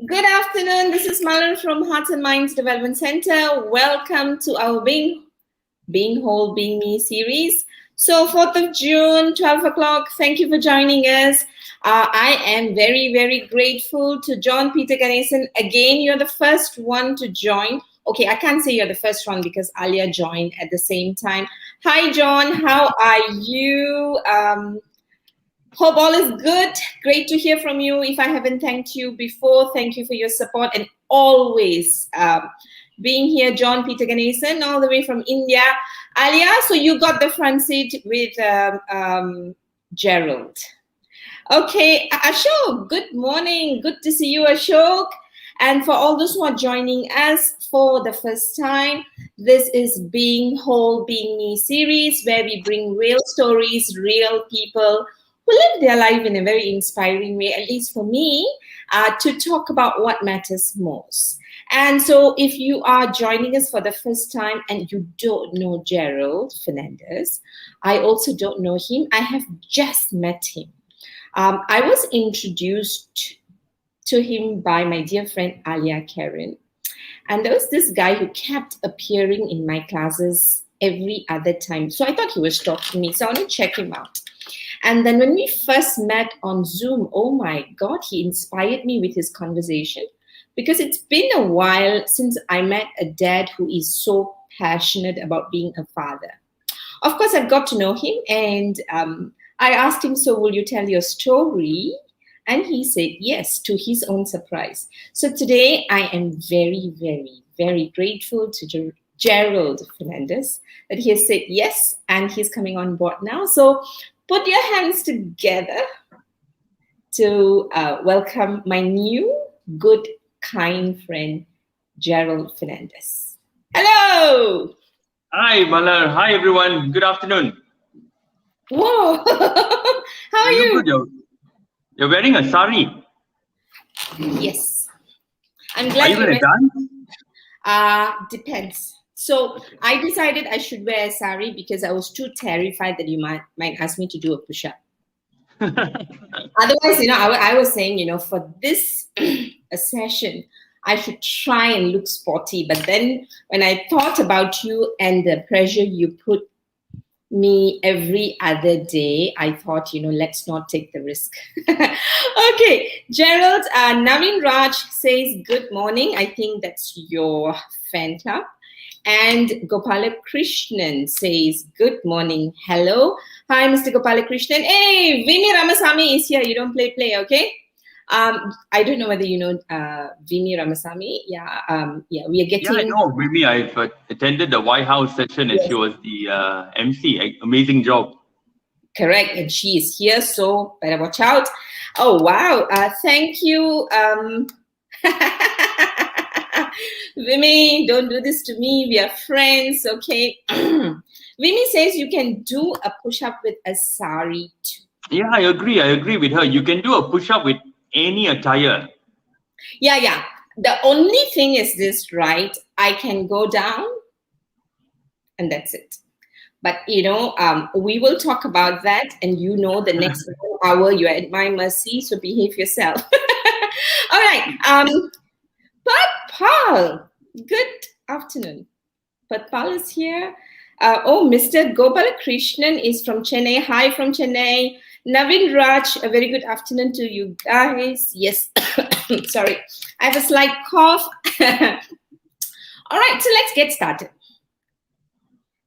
Good afternoon. This is Malan from Hearts&Minds Development Center. Welcome to our Being Whole, Being Me series. So 4th of June, 12 o'clock. Thank you for joining us. I am very, very grateful to John Peter Ganesan. Again, you're the first one to join. Okay, I can't say you're the first one because Alia joined at the same time. Hi, John. How are you? Hope all is good. Great to hear from you. If I haven't thanked you before, thank you for your support and always being here. John Peter Ganesan, all the way from India. Alia, so you got the front seat with Gerald. Okay, Ashok, good morning. Good to see you, Ashok. And for all those who are joining us for the first time, this is Being Whole, Being Me series, where we bring real stories, real people who live their life in a very inspiring way, at least for me, to talk about what matters most. And so if you are joining us for the first time and you don't know Gerald Fernandez, I also don't know him. I have just met him. I was introduced to him by my dear friend Alia Karen. And there was this guy who kept appearing in my classes every other time. So I thought he was stalking me. So I want to check him out. And then when we first met on Zoom, oh my God, he inspired me with his conversation, because it's been a while since I met a dad who is so passionate about being a father. Of course, I've got to know him, and I asked him, so will you tell your story? And he said yes, to his own surprise. So today I am very, very, very grateful to Gerald Fernandez that he has said yes, and he's coming on board now. So put your hands together to welcome my new, good, kind friend, Gerald Fernandez. Hello. Hi, Malar. Hi, everyone. Good afternoon. Whoa. How are you? Good. You're wearing a sari. Yes. I'm glad are you going to dance? Depends. So I decided I should wear a sari because I was too terrified that you might ask me to do a push-up. Otherwise, I was saying, for this a session, I should try and look sporty. But then when I thought about you and the pressure you put me every other day, I thought, let's not take the risk. Okay, Gerald, Naveen Raj says good morning. I think that's your fan club. And Gopalakrishnan says, good morning. Hello. Hi, Mr. Gopalakrishnan. Hey, Vini Ramasamy is here. You don't play, okay? I don't know whether you know Vini Ramasamy. Yeah, we are getting... Yeah, I know. Vini, I've attended the White House session and she was the MC. Amazing job. Correct. And she is here, so better watch out. Oh, wow. Thank you. Vimy, don't do this to me. We are friends, okay? Vimy says you can do a push-up with a sari too. Yeah, I agree. I agree with her. You can do a push-up with any attire. Yeah. The only thing is this, right? I can go down and that's it. But, we will talk about that. And the next hour you're at my mercy. So behave yourself. All right. Patpal, good afternoon. Patpal is here. Mr. Gopalakrishnan is from Chennai. Hi from Chennai. Navin Raj, a very good afternoon to you guys. Yes, sorry. I have a slight cough. All right, so let's get started.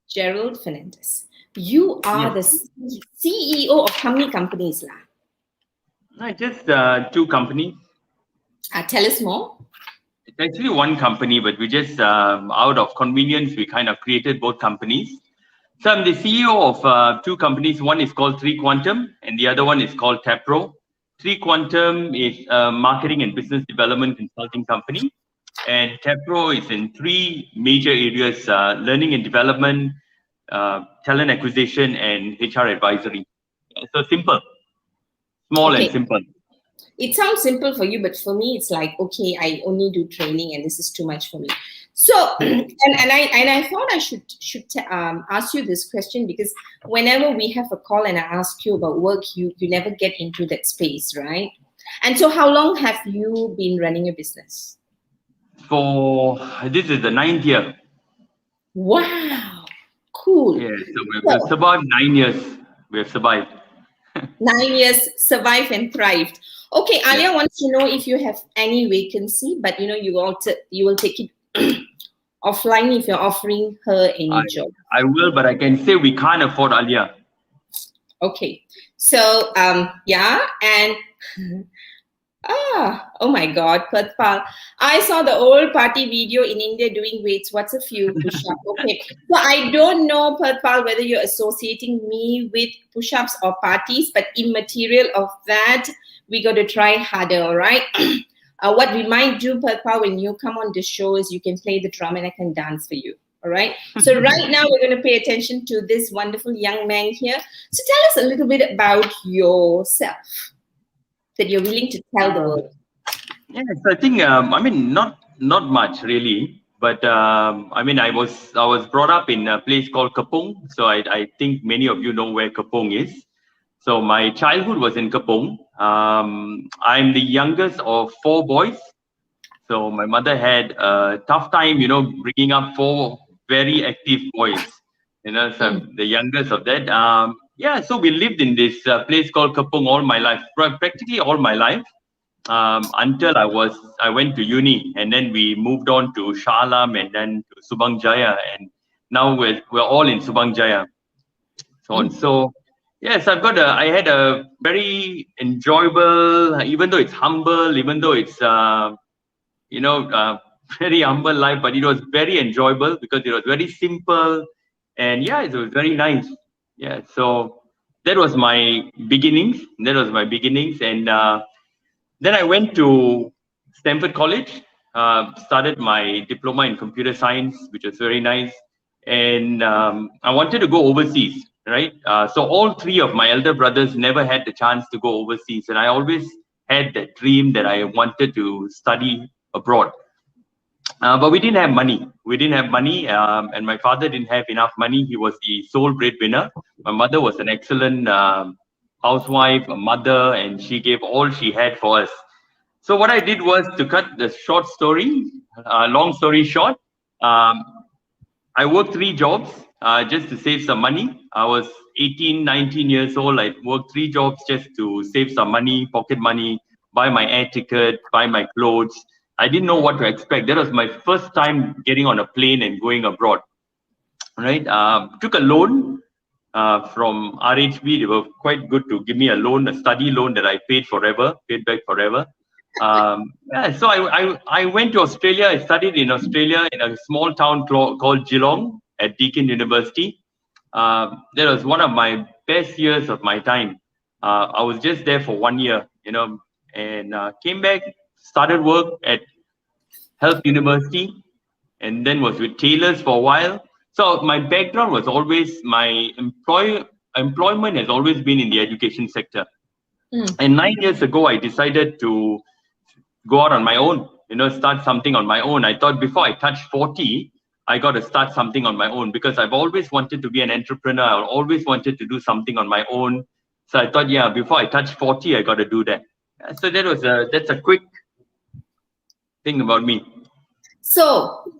Gerald Fernandez, you are the CEO of how many companies? Just 2 companies. Tell us more. It's actually one company, but we just, out of convenience, we kind of created both companies. So I'm the CEO of 2 companies. One is called 3 Quantum, and the other one is called Tapro. 3 Quantum is a marketing and business development consulting company, and Tapro is in 3 major areas: learning and development, talent acquisition, and HR advisory. So simple, small and simple. It sounds simple for you, but for me, it's like, okay, I only do training, and this is too much for me. So, and I thought I should ask you this question, because whenever we have a call and I ask you about work, you never get into that space, right? And so, how long have you been running a business? This is the 9th year. Wow, cool. Yeah, so we've survived 9 years. We have survived. 9 years, survived and thrived. Okay, Alia wants to know if you have any vacancy, but you will take it offline if you're offering her any job. I will, but I can say we can't afford Alia. Okay, so and oh my God, Patpal, I saw the old party video in India doing weights. What's a few push-ups? Okay, so I don't know, Patpal, whether you're associating me with push-ups or parties, but immaterial of that, we got to try harder, all right? What we might do, Patpal, when you come on the show is you can play the drum and I can dance for you. All right. So right now we're going to pay attention to this wonderful young man here. So tell us a little bit about yourself that you're willing to tell the world. Yes, I think not much really, but I was brought up in a place called Kapong, so I think many of you know where Kapong is. So my childhood was in Kapong. I'm the youngest of 4 boys. So my mother had a tough time, bringing up 4 very active boys. So the youngest of that. So we lived in this place called Kapong all my life, practically all my life, until I went to uni, and then we moved on to Shah Alam and then to Subang Jaya, and now we're all in Subang Jaya. So yes, I had a very enjoyable, even though it's humble, even though it's very humble life, but it was very enjoyable because it was very simple, and it was very nice. Yeah, so that was my beginnings. And then I went to Stanford College, started my diploma in computer science, which was very nice. And I wanted to go overseas, right? So all 3 of my elder brothers never had the chance to go overseas, and I always had that dream that I wanted to study abroad. But we didn't have money. And my father didn't have enough money. He was the sole breadwinner. My mother was an excellent housewife, a mother, and she gave all she had for us. So what I did was, to cut the long story short, I worked 3 jobs just to save some money. I was 18, 19 years old. I worked 3 jobs just to save some money, pocket money, buy my air ticket, buy my clothes. I didn't know what to expect. That was my first time getting on a plane and going abroad. Right? Took a loan from RHB. They were quite good to give me a study loan that I paid back forever. So I went to Australia. I studied in Australia in a small town called Geelong at Deakin University. that was one of my best years of my time. I was just there for 1 year, and came back, started work at Health University, and then was with tailors for a while. So my background was always employment has always been in the education sector. And 9 years ago, I decided to go out on my own, start something on my own. I thought before I touch 40, I got to start something on my own because I've always wanted to be an entrepreneur. I always wanted to do something on my own. So I thought, yeah, before I touch 40, I got to do that. So that's a quick thing about me. So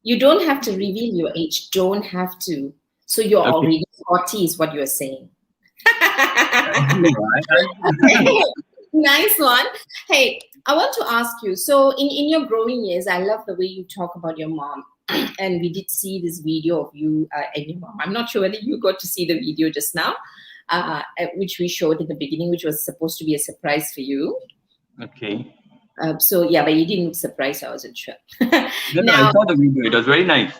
you don't have to reveal your age. Don't have to. So you're already 40 is what you're saying. Nice one. Hey, I want to ask you, so in your growing years, I love the way you talk about your mom. And we did see this video of you and your mom. I'm not sure whether you got to see the video just now, which we showed in the beginning, which was supposed to be a surprise for you. Okay. So yeah, but you didn't look surprised. I wasn't sure. Now, I saw the video. It was very nice.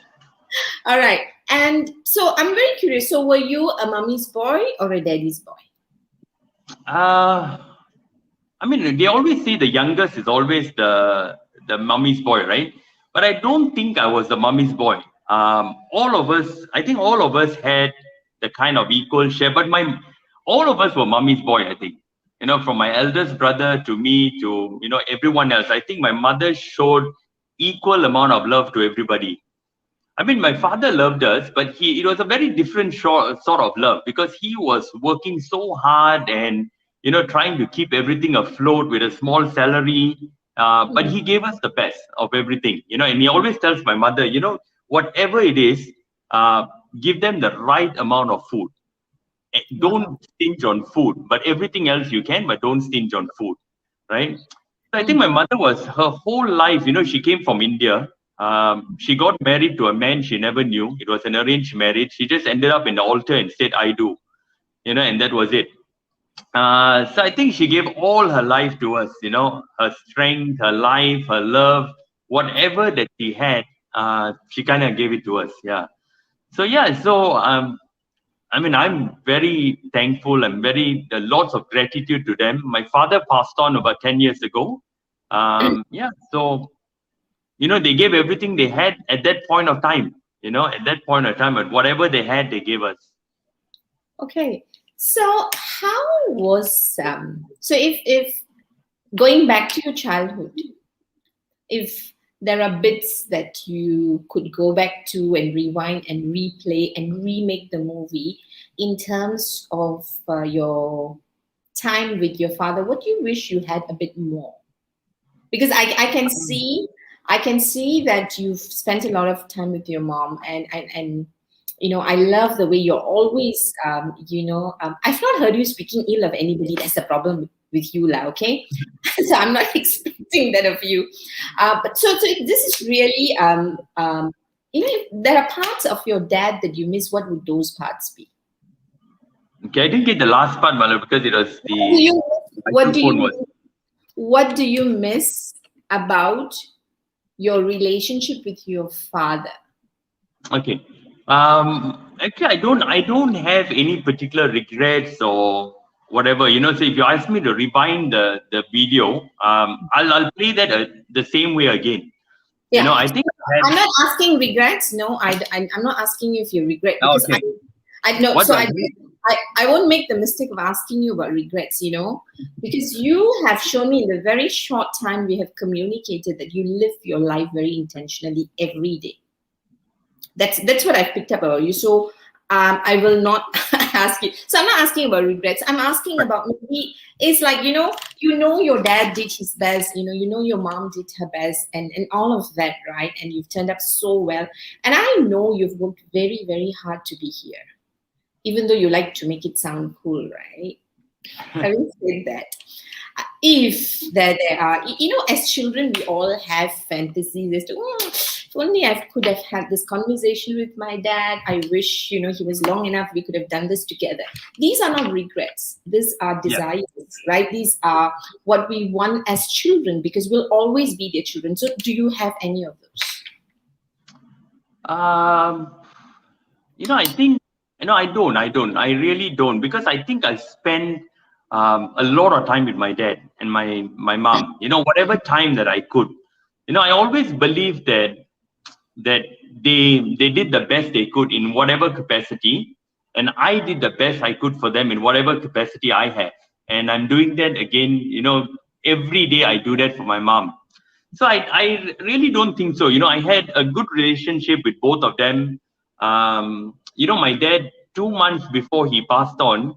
All right. And so I'm very curious. So were you a mommy's boy or a daddy's boy? I mean, they always say the youngest is always the mummy's boy, right? But I don't think I was the mummy's boy. All of us had the kind of equal share, but all of us were mummy's boy, I think. From my eldest brother to me to, everyone else. I think my mother showed equal amount of love to everybody. I mean, my father loved us, but it was a very different sort of love because he was working so hard and, trying to keep everything afloat with a small salary. But he gave us the best of everything, and he always tells my mother, whatever it is, give them the right amount of food. Don't stinge on food, but everything else you can, but don't stinge on food, right? So I think my mother was her whole life, she came from India. She got married to a man she never knew. It was an arranged marriage. She just ended up in the altar and said, I do, and that was it. So I think she gave all her life to us, her strength, her life, her love, whatever that she had, she kind of gave it to us. Yeah. So, I mean, I'm very thankful and lots of gratitude to them. My father passed on about 10 years ago. So, they gave everything they had at that point of time, but whatever they had, they gave us. Okay. So how was, so if going back to your childhood, if there are bits that you could go back to and rewind and replay and remake the movie in terms of your time with your father, what do you wish you had a bit more? Because I can see that you've spent a lot of time with your mom, and I love the way you're always, I've not heard you speaking ill of anybody. That's the problem with you, okay? So I'm not expecting that of you. But so this is really, if there are parts of your dad that you miss, what would those parts be? Okay, I didn't get the last part, Malu, because it was the. What do you miss about your relationship with your father? Okay. Actually, I don't have any particular regrets or whatever. So if you ask me to rewind the video, I'll play that the same way again. Yeah. I think I'm not asking regrets. No, I'm not asking you if you regret, because okay. I know. So I won't make the mistake of asking you about regrets, because you have shown me in the very short time we have communicated that you live your life very intentionally every day. That's what I've picked up about you. So I will not ask you. So I'm not asking about regrets. I'm asking about, maybe it's like, your dad did his best, your mom did her best, and all of that, right? And you've turned up so well. And I know you've worked very, very hard to be here, even though you like to make it sound cool, right? Having said that, if there are, as children, we all have fantasies as to, if only I could have had this conversation with my dad. I wish, he was long enough, we could have done this together. These are not regrets. These are desires, right? These are what we want as children, because we'll always be their children. So do you have any of those? I think, I don't. I really don't, because I think I spend a lot of time with my dad and my mom. Whatever time that I could. I always believe that they did the best they could in whatever capacity, and I did the best I could for them in whatever capacity I have. And I'm doing that again. Every day I do that for my mom. So I really don't think so. I had a good relationship with both of them. My dad, 2 months before he passed on,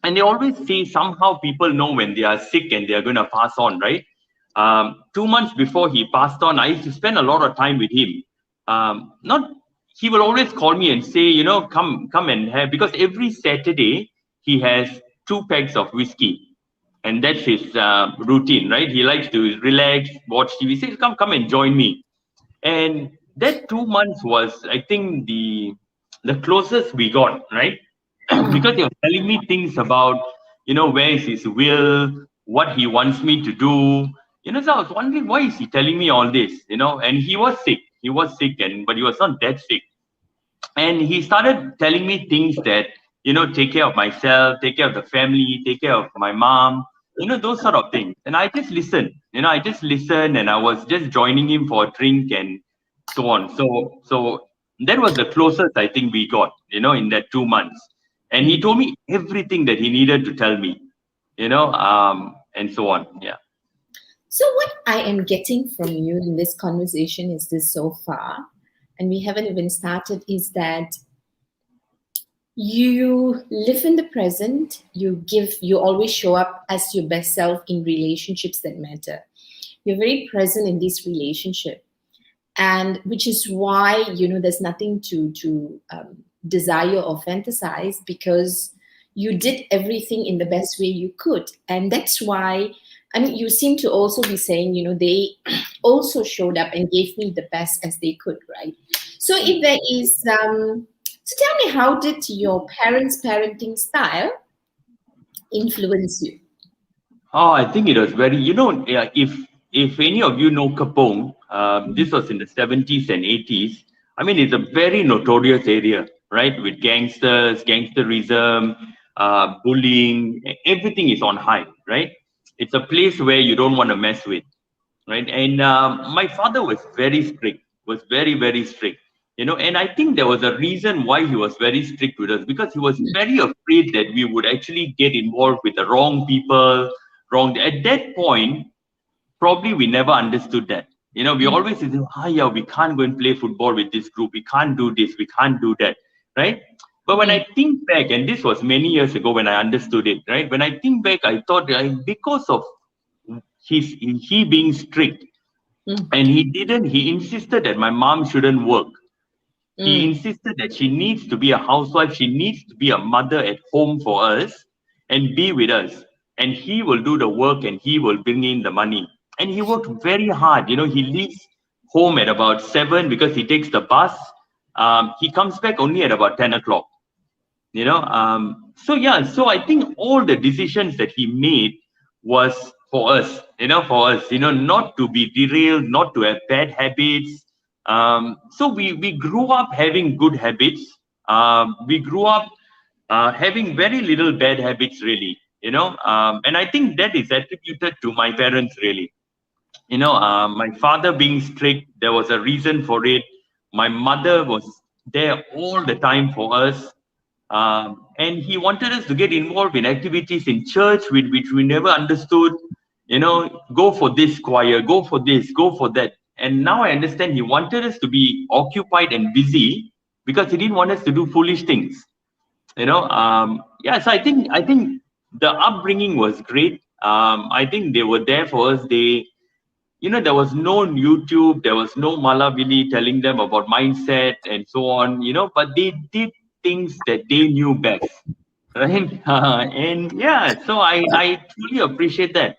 and they always say somehow people know when they are sick and they are going to pass on, right? 2 months before he passed on, I used to spend a lot of time with him. Not He will always call me and say, come and have, because every Saturday he has 2 packs of whiskey, and that's his routine, right? He likes to relax, watch TV. He says, come and join me. And that 2 months was, I think, the closest we got, right? Because he was telling me things about, where is his will, what he wants me to do. So I was wondering, why is he telling me all this? And he was sick. He was sick, but he was not that sick. And he started telling me things that, take care of myself, take care of the family, take care of my mom, those sort of things. And I just listened. I just listened, and I was just joining him for a drink and so on. So that was the closest I think we got, in that 2 months. And he told me everything that he needed to tell me, and so on. Yeah. So what I am getting from you in this conversation is this so far, and we haven't even started, is that you live in the present, you always show up as your best self in relationships that matter. You're very present in this relationship, and which is why, there's nothing to desire or fantasize, because you did everything in the best way you could. And that's why, you seem to also be saying, they also showed up and gave me the best as they could, right? So if there is, so tell me, how did your parents' parenting style influence you? Oh, I think it was very, yeah, if any of you know Kapong, this was in the 70s and 80s. It's a very notorious area, right? With gangsters, gangsterism, bullying, everything is on high, right? It's a place where you don't want to mess with, right? And my father was very strict, was very, very strict, and I think there was a reason why he was very strict with us, because he was very afraid that we would actually get involved with the wrong people, at that point. Probably we never understood that. We always say, yeah, we can't go and play football with this group, we can't do this, we can't do that, right? But when I think back, and this was many years ago when I understood it, right? When I think back, I thought, because of he being strict, and he insisted that my mom shouldn't work. He insisted that she needs to be a housewife, she needs to be a mother at home for us and be with us. And he will do the work and he will bring in the money. And he worked very hard. He leaves home at about 7 because he takes the bus. He comes back only at about 10 o'clock. So I think all the decisions that he made was for us, not to be derailed, not to have bad habits. So we grew up having good habits. We grew up having very little bad habits, really, and I think that is attributed to my parents, really. My father being strict, there was a reason for it. My mother was there all the time for us. And he wanted us to get involved in activities in church which we never understood. Go for this choir, go for this, go for that. And now I understand he wanted us to be occupied and busy because he didn't want us to do foolish things. So I think the upbringing was great. I think they were there for us. There was no YouTube, there was no Malavili telling them about mindset and so on, but they did things that they knew best, right? And yeah, so I truly appreciate that.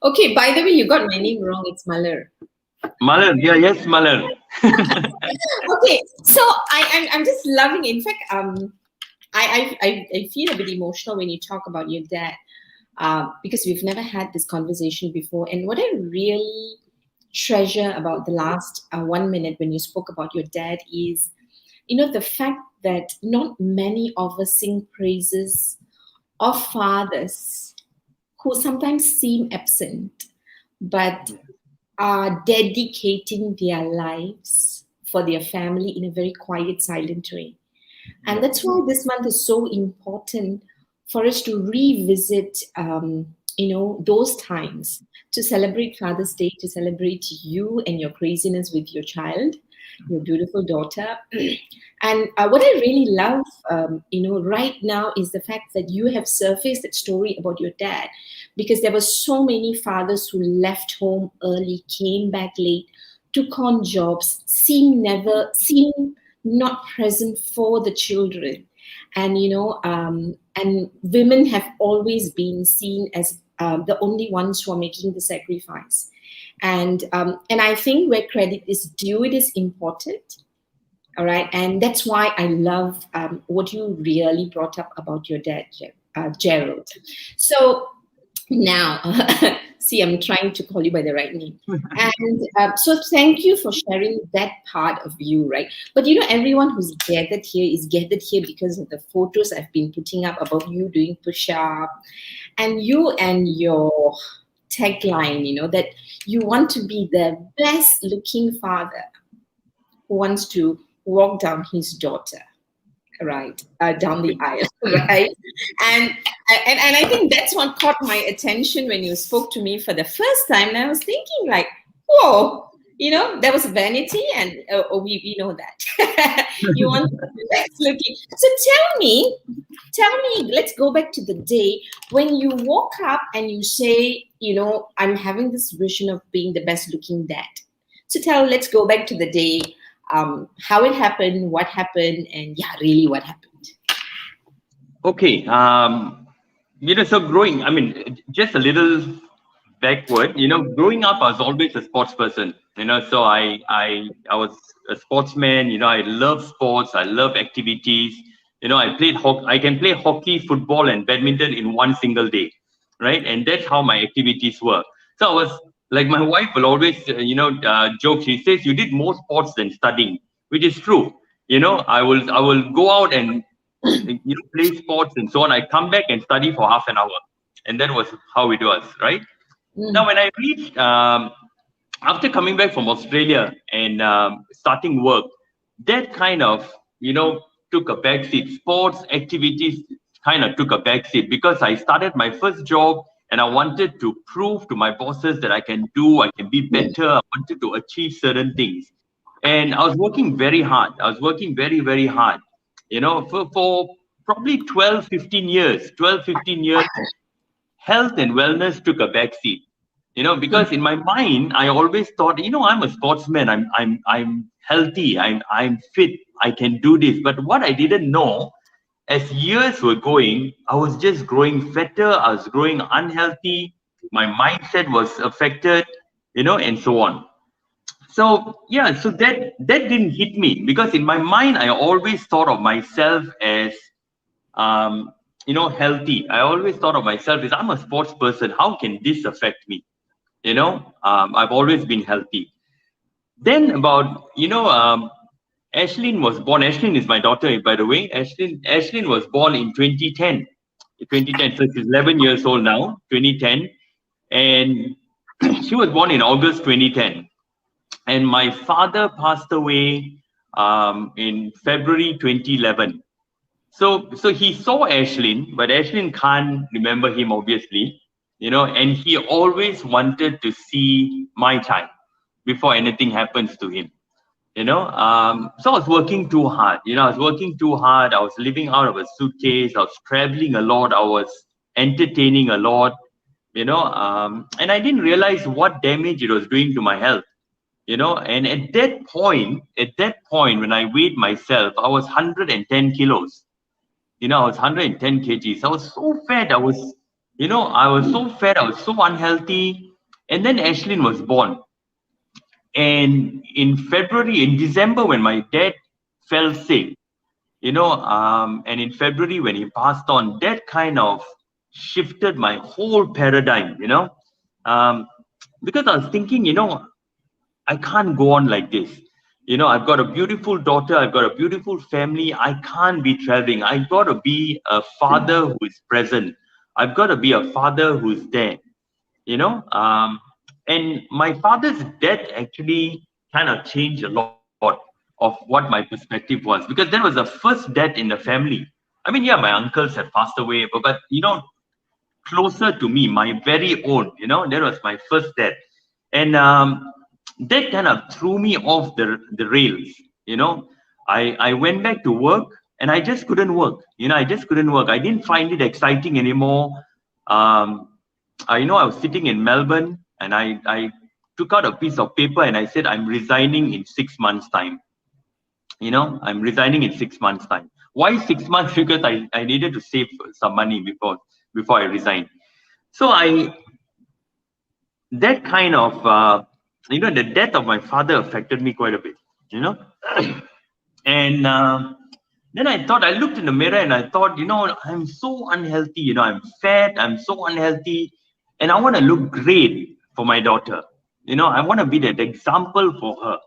Okay, by the way, you got my name wrong. It's Malar. Malar, yeah, yes, Malar. Okay, so I'm just loving it. In fact, I feel a bit emotional when you talk about your dad, because we've never had this conversation before. And what I really treasure about the last 1 minute when you spoke about your dad is the fact that not many of us sing praises of fathers who sometimes seem absent, but are dedicating their lives for their family in a very quiet, silent way. And Yeah. that's why this month is so important for us to revisit, those times to celebrate Father's Day, to celebrate you and your craziness with your child, your beautiful daughter. And what I really love, right now is the fact that you have surfaced that story about your dad, because there were so many fathers who left home early, came back late, took on jobs, seem not present for the children. And and women have always been seen as the only ones who are making the sacrifice. And I think where credit is due, it is important. All right, and that's why I love what you really brought up about your dad, Gerald. So now, see, I'm trying to call you by the right name. And so thank you for sharing that part of you, right? But everyone who's gathered here is gathered here because of the photos I've been putting up about you doing push-up, and you and your tagline, that you want to be the best looking father who wants to walk down his daughter, right, down the aisle, right? And, and I think that's what caught my attention when you spoke to me for the first time. And I was thinking, like, whoa, there was vanity, and we know that. You want to be best looking. So tell me, let's go back to the day when you woke up and you say, I'm having this vision of being the best looking dad. So let's go back to the day, how it happened, what happened, and yeah, really what happened. Okay. So growing, I mean, just a little backward, growing up, I was always a sports person, so I was a sportsman, I love sports, I love activities, I played hockey, I can play hockey, football, and badminton in one single day, right? And that's how my activities were. So I was like, my wife will always, joke. She says, "You did more sports than studying," which is true. I will go out and play sports and so on. I come back and study for half an hour, and that was how it was, right? Now, Mm, when I reached, after coming back from Australia and starting work, that kind of, took a backseat. Sports activities kind of took a backseat because I started my first job and I wanted to prove to my bosses that I can be better. I wanted to achieve certain things. And I was working very hard. I was working very, very hard, for probably 12, 15 years. 12, 15 years, health and wellness took a backseat, because in my mind I always thought, I'm a sportsman, I'm healthy, I'm fit, I can do this. But what I didn't know, as years were going, I was just growing fatter, I was growing unhealthy, my mindset was affected, and so on. So yeah, so that didn't hit me because in my mind I always thought of myself as healthy. I always thought of myself as, I'm a sports person. How can this affect me? I've always been healthy. Then about, Ashlyn was born. Ashlyn is my daughter, by the way. Ashlyn was born in 2010. 2010, so she's 11 years old now, 2010. And she was born in August 2010. And my father passed away in February 2011. So he saw Ashlyn, but Ashlyn can't remember him, obviously, and he always wanted to see my child before anything happens to him, So I was working too hard, I was working too hard. I was living out of a suitcase. I was traveling a lot. I was entertaining a lot, and I didn't realize what damage it was doing to my health, and at that point, when I weighed myself, I was 110 kilos. I was 110 kgs. I was so fat. I was so fat. I was so unhealthy. And then Ashlyn was born. And in December, when my dad fell sick, and in February, when he passed on, that kind of shifted my whole paradigm, because I was thinking, I can't go on like this. I've got a beautiful daughter, I've got a beautiful family. I can't be traveling. I've got to be a father who is present. I've got to be a father who's there, you know. And my father's death actually kind of changed a lot of what my perspective was, because that was the first death in the family. I mean, yeah, my uncles had passed away, but closer to me, my very own, that was my first death. And that kind of threw me off the rails. you know I went back to work, and I just couldn't work. I just couldn't work. I didn't find it exciting anymore. I was sitting in Melbourne, and I took out a piece of paper, and I said, I'm resigning in 6 months time. I'm resigning in 6 months time. Why 6 months? Because I needed to save some money before I resigned. So that kind of the death of my father affected me quite a bit. you know and then I looked in the mirror, and I thought, I'm so unhealthy. I'm fat, I'm so unhealthy, and I want to look great for my daughter. I want to be that example for her.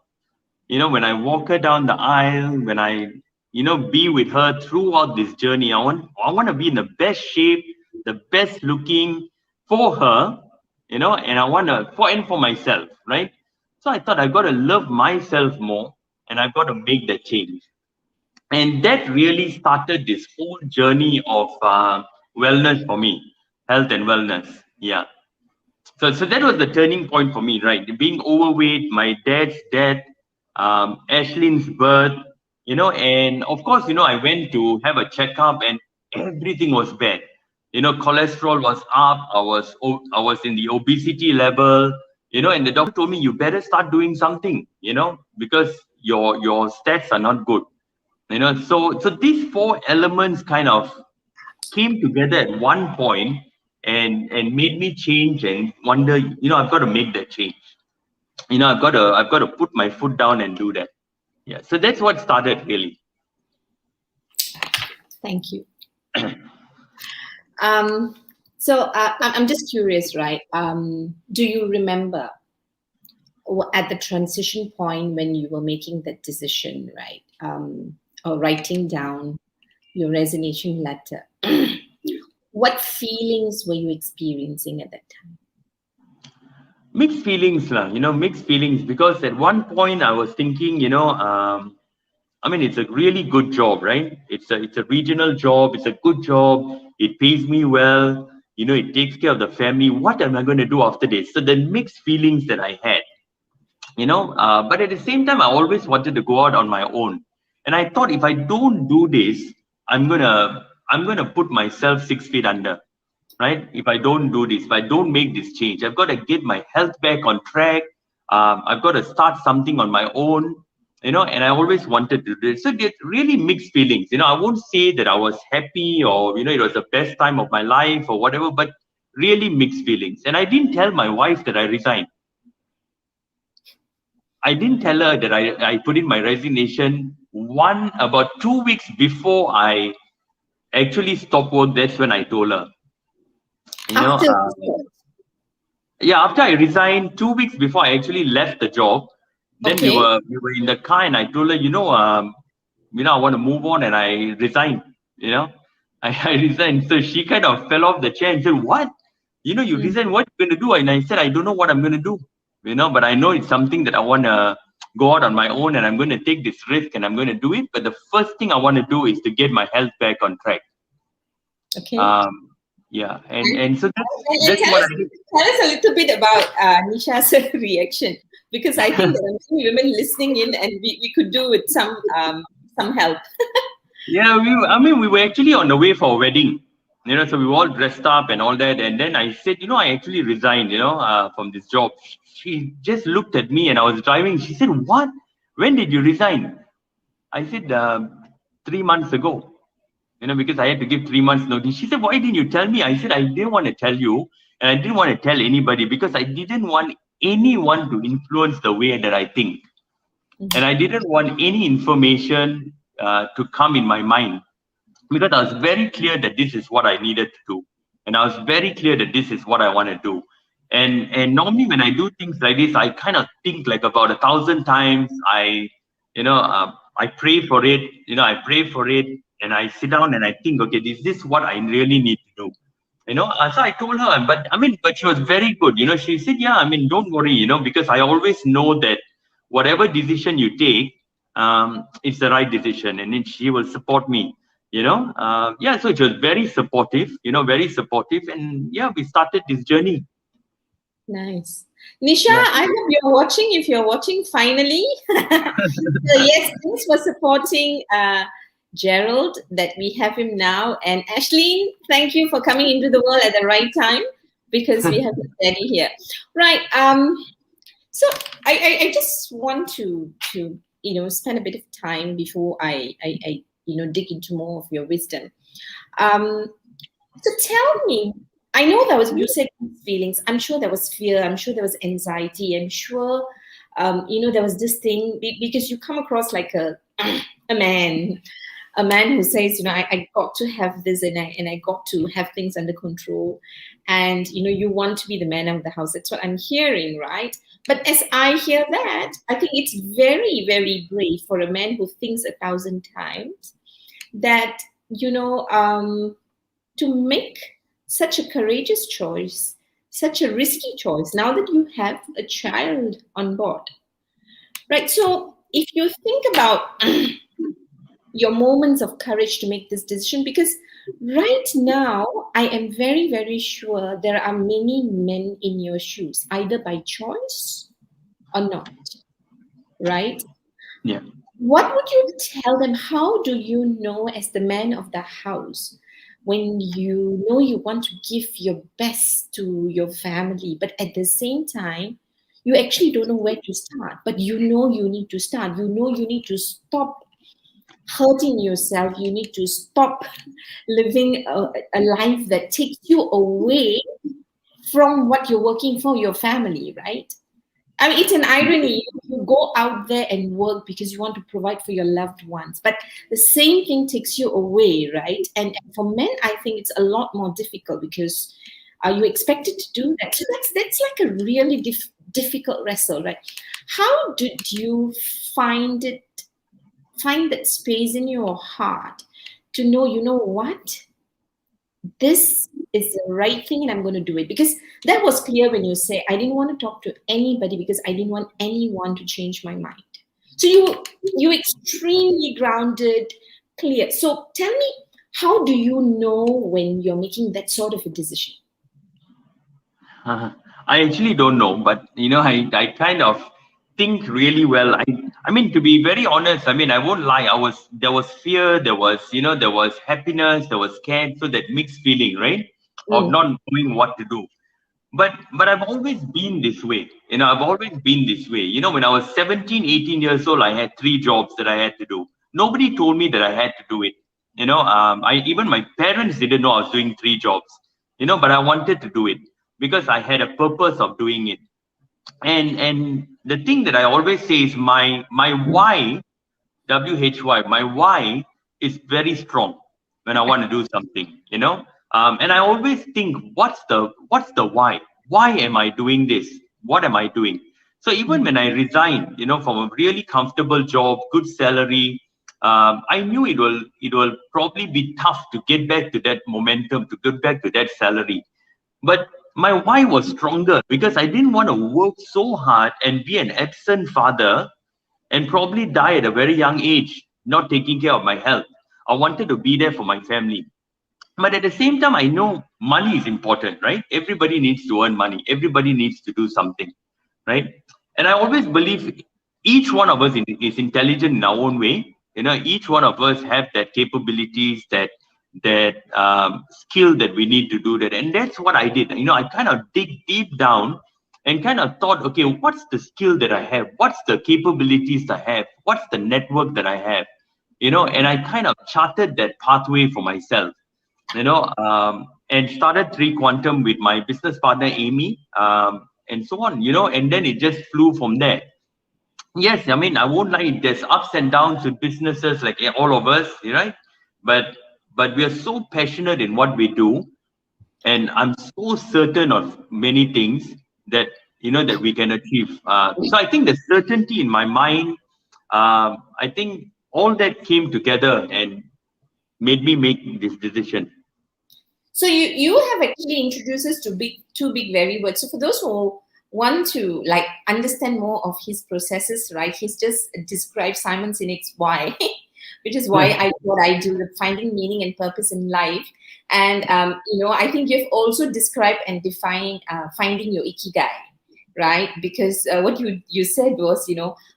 When I walk her down the aisle, when I be with her throughout this journey, I want to be in the best shape, the best looking for her. And I want to for myself, right? So I thought, I've got to love myself more, and I've got to make that change. And that really started this whole journey of wellness for me, health and wellness. Yeah. So that was the turning point for me, right? Being overweight, my dad's death, Ashlyn's birth, and of course, I went to have a checkup, and everything was bad. Cholesterol was up. I was in the obesity level. And the doctor told me, you better start doing something, because your stats are not good. So these four elements kind of came together at one point, and made me change and wonder, I've got to make that change. I've got to put my foot down and do that. Yeah. So that's what started, really. Thank you. So I'm just curious, right? Do you remember at the transition point when you were making that decision, right? Or writing down your resignation letter? What feelings were you experiencing at that time? Mixed feelings, mixed feelings, because at one point I was thinking, it's a really good job, right? It's a regional job. It's a good job. It pays me well. It takes care of the family. What am I going to do after this? So the mixed feelings that I had, but at the same time, I always wanted to go out on my own. And I thought, if I don't do this, I'm gonna put myself 6 feet under, right? If I don't do this, if I don't make this change, I've got to get my health back on track. I've got to start something on my own, and I always wanted to do this. So there's really mixed feelings. I won't say that I was happy, or, it was the best time of my life or whatever, but really mixed feelings. And I didn't tell my wife that I resigned. I didn't tell her that I put in my resignation. About 2 weeks before I actually stopped work, that's when I told her. After After I resigned, 2 weeks before I actually left the job, then Okay. we were in the car, and I told her, I want to move on, and I resigned. I resigned. So she kind of fell off the chair and said, "What? You resigned? What you going to do?" And I said, "I don't know what I'm going to do. But I know it's something that I want to go out on my own, and I'm going to take this risk, and I'm going to do it. But the first thing I want to do is to get my health back on track." Okay. Yeah, and so that's what I did. Tell us a little bit about Nisha's reaction, because I think there are many women listening in, and we could do with some help. Yeah, we were actually on the way for a wedding, so we were all dressed up and all that. And then I said, I actually resigned, from this job. She just looked at me, and I was driving. She said, "What? When did you resign?" I said, 3 months ago, because I had to give 3 months notice. She said, "Why didn't you tell me?" I said, "I didn't want to tell you, and I didn't want to tell anybody, because I didn't want anyone to influence the way that I think. And I didn't want any information to come in my mind, because I was very clear that this is what I needed to do. And I was very clear that this is what I want to do. And normally when I do things like this, I kind of think like about 1,000 times. I pray for it. I pray for it, and I sit down and I think, okay, is this what I really need to do? So I told her, but she was very good. She said, yeah, don't worry, because I always know that whatever decision you take, it's the right decision, and then she will support me. Yeah. So she was very supportive. Very supportive, and yeah, we started this journey. Nice. Nisha, Yeah. I hope you're watching. If you're watching, finally. So yes, thanks for supporting Gerald, that we have him now. And Ashleen, thank you for coming into the world at the right time, because we have Daddy here. Right. So I just want to spend a bit of time before I dig into more of your wisdom. Um, so tell me, I know there was, you said feelings. I'm sure there was fear. I'm sure there was anxiety. I'm sure, there was this thing because you come across like a man, a man who says, I got to have this, and I got to have things under control, and you want to be the man of the house. That's what I'm hearing, right? But as I hear that, I think it's very, very brave for a man who thinks 1,000 times that to make such a courageous choice, such a risky choice, now that you have a child on board, right? So if you think about your moments of courage to make this decision, because right now I am very, very sure there are many men in your shoes, either by choice or not, right? Yeah. What would you tell them? How do you know, as the man of the house, when you know you want to give your best to your family, but at the same time, you actually don't know where to start, but you know you need to start. You know you need to stop hurting yourself. You need to stop living a life that takes you away from what you're working for, your family, right? I mean, it's an irony. You go out there and work because you want to provide for your loved ones, but the same thing takes you away, right? And for men, I think it's a lot more difficult because you expected to do that. So that's like a really difficult wrestle, right? How did you find it? Find that space in your heart to know, you know what? This is the right thing and I'm going to do it. Because that was clear when you say, I didn't want to talk to anybody because I didn't want anyone to change my mind. So you extremely grounded, clear. So tell me, how do you know when you're making that sort of a decision? I actually don't know, but I kind of think really well. To be very honest, I won't lie. There was fear, there was happiness, there was scared, so that mixed feeling, right? Of Mm. not knowing what to do. But I've always been this way. I've always been this way. When I was 17, 18 years old, I had 3 jobs that I had to do. Nobody told me that I had to do it. I even my parents didn't know I was doing 3 jobs. But I wanted to do it because I had a purpose of doing it. And the thing that I always say is my why, WHY, my why is very strong when I want to do something. And I always think, what's the why? Why am I doing this? What am I doing? So even when I resigned, from a really comfortable job, good salary, I knew it will probably be tough to get back to that momentum, to get back to that salary. But my why was stronger because I didn't want to work so hard and be an absent father and probably die at a very young age, not taking care of my health. I wanted to be there for my family. But at the same time, I know money is important, right? Everybody needs to earn money. Everybody needs to do something, right? And I always believe each one of us is intelligent in our own way. Each one of us have that capabilities, that skill that we need to do that. And that's what I did. I kind of dig deep down and kind of thought, okay, what's the skill that I have? What's the capabilities I have? What's the network that I have? And I kind of charted that pathway for myself, and started 3 Quantum with my business partner, Amy, and so on, and then it just flew from there. Yes, I won't lie, there's ups and downs with businesses like all of us, right? But we are so passionate in what we do, and I'm so certain of many things that that we can achieve. So I think the certainty in my mind, I think all that came together and made me make this decision. So you have actually introduced us to two big very words. So for those who want to like understand more of his processes, right? He's just described Simon Sinek's why, which is why I do what I do, the finding meaning and purpose in life. And I think you've also described and defined finding your ikigai, right? Because what you said was,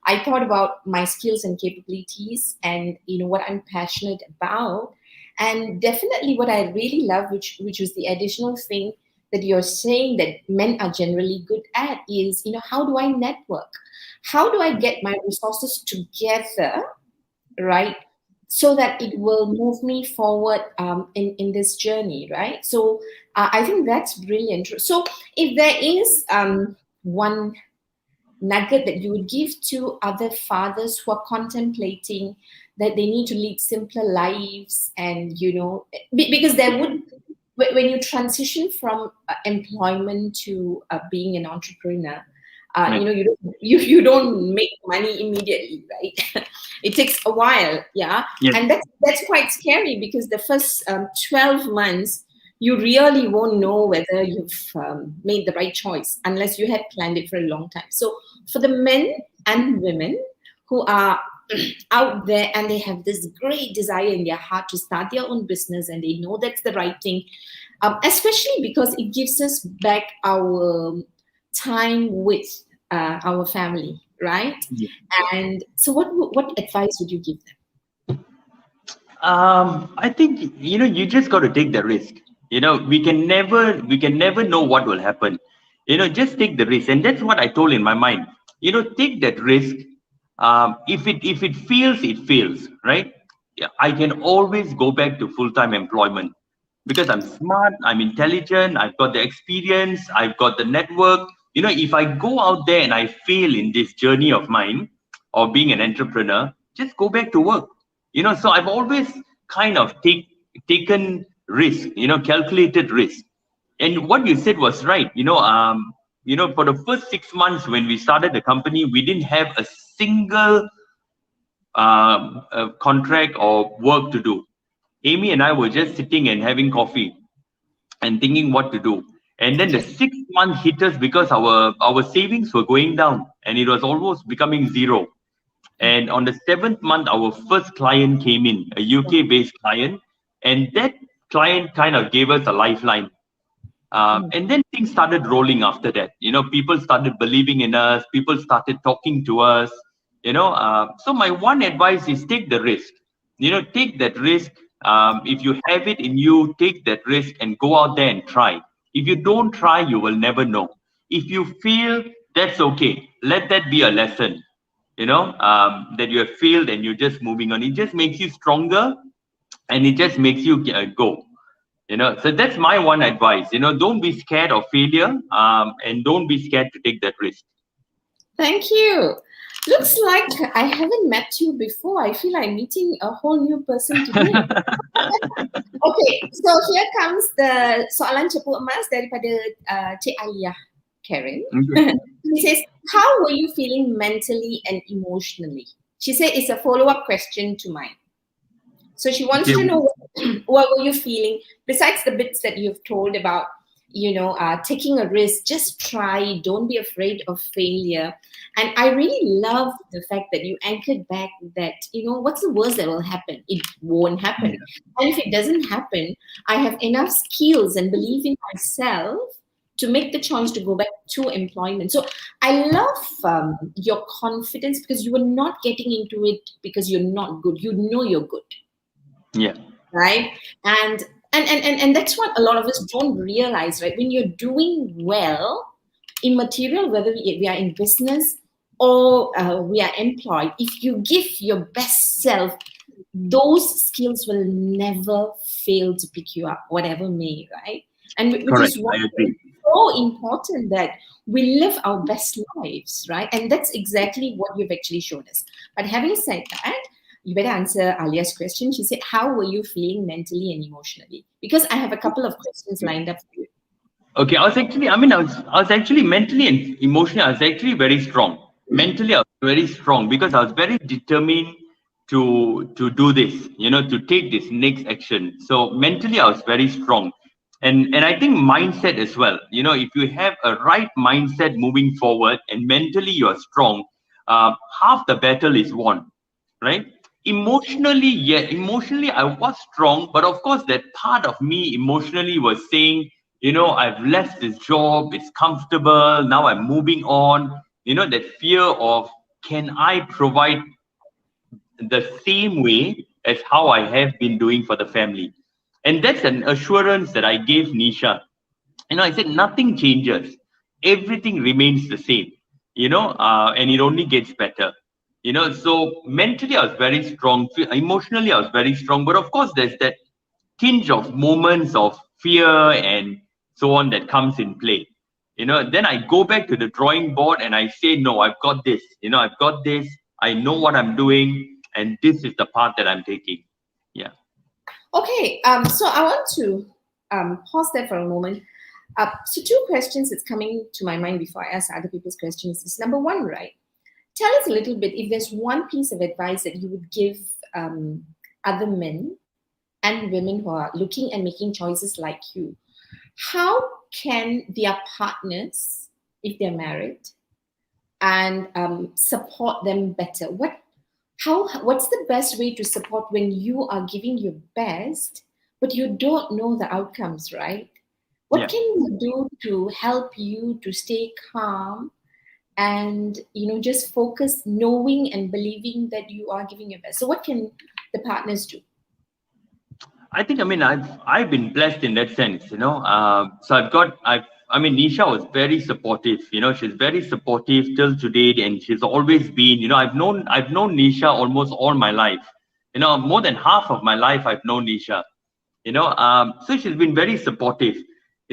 I thought about my skills and capabilities, and what I'm passionate about. And definitely what I really love, which was the additional thing that you're saying that men are generally good at, is, how do I network? How do I get my resources together, right? So that it will move me forward in this journey, right? So I think that's brilliant. So if there is one nugget that you would give to other fathers who are contemplating that they need to lead simpler lives, and because there would, when you transition from employment to being an entrepreneur, you don't make money immediately, right? It takes a while, yeah. Yes. And that's quite scary, because the first 12 months you really won't know whether you've made the right choice unless you had planned it for a long time. So for the men and women who are out there and they have this great desire in their heart to start their own business, and they know that's the right thing, especially because it gives us back our time with our family, right? Yeah. And so what advice would you give them? I think you just got to take the risk. We can never know what will happen. Just take the risk, and that's what I told in my mind. Take that risk. If it fails, it fails, right? Yeah, I can always go back to full-time employment because I'm smart, I'm intelligent, I've got the experience, I've got the network. If I go out there and I fail in this journey of mine of being an entrepreneur, just go back to work. So I've always kind of taken risk, calculated risk. And what you said was right. For the first 6 months when we started the company, we didn't have a single contract or work to do. Amy and I were just sitting and having coffee and thinking what to do. And then the 6th month hit us because our savings were going down and it was almost becoming zero. And on the 7th month, our first client came in, a UK-based client, and that client kind of gave us a lifeline. And then things started rolling after that. People started believing in us. People started talking to us. So my one advice is take the risk. Take that risk. If you have it in you, take that risk and go out there and try. If you don't try, you will never know. If you fail, that's okay. Let that be a lesson. That you have failed and you're just moving on. It just makes you stronger, and it just makes you go. So that's my one advice. Don't be scared of failure, and don't be scared to take that risk. Thank you. Looks like I haven't met you before. I feel I'm meeting a whole new person today. Okay, so here comes the soalan cepu emas daripada Cik Aliyah Karen. She says, how were you feeling mentally and emotionally? She said it's a follow-up question to mine. So she wants to know what were you feeling besides the bits that you've told about, taking a risk, just try, don't be afraid of failure. And I really love the fact that you anchored back that, what's the worst that will happen? It won't happen. And if it doesn't happen, I have enough skills and belief in myself to make the choice to go back to employment. So I love your confidence, because you were not getting into it because you're not good. You know you're good. Yeah. Right. And that's what a lot of us don't realize, right? When you're doing well in material, whether we are in business or we are employed, if you give your best self, those skills will never fail to pick you up, whatever may, right? And which Correct. is why I agree. it's so important that we live our best lives, right? And that's exactly what you've actually shown us. But having said that, you better answer Alia's question. She said, how were you feeling mentally and emotionally? Because I have a couple of questions lined up for you. Okay, I was actually mentally and emotionally, I was actually very strong. mentally I was very strong because I was very determined to do this, to take this next action. So mentally I was very strong. And I think mindset as well. If you have a right mindset moving forward and mentally you are strong, half the battle is won, right? Emotionally, yeah, emotionally I was strong, but of course that part of me emotionally was saying, I've left this job, it's comfortable, now I'm moving on. That fear of, can I provide the same way as how I have been doing for the family? And that's an assurance that I gave Nisha. I said nothing changes, everything remains the same, and it only gets better. So mentally I was very strong, emotionally I was very strong, but of course there's that tinge of moments of fear and so on that comes in play. Then I go back to the drawing board and I say, no, I've got this. I've got this. I know what I'm doing, and this is the path that I'm taking. Yeah. Okay, so I want to pause there for a moment. So two questions that's coming to my mind before I ask other people's questions is number one, right? Tell us a little bit if there's one piece of advice that you would give other men and women who are looking and making choices like you. How can their partners, if they're married, and support them better? What's the best way to support when you are giving your best, but you don't know the outcomes, right? What Yeah. can you do to help you to stay calm and just focus, knowing and believing that you are giving your best? So what can the partners do? I think, I've been blessed in that sense, so Nisha was very supportive, she's very supportive till today, and she's always been, I've known Nisha almost all my life, more than half of my life I've known Nisha, so she's been very supportive,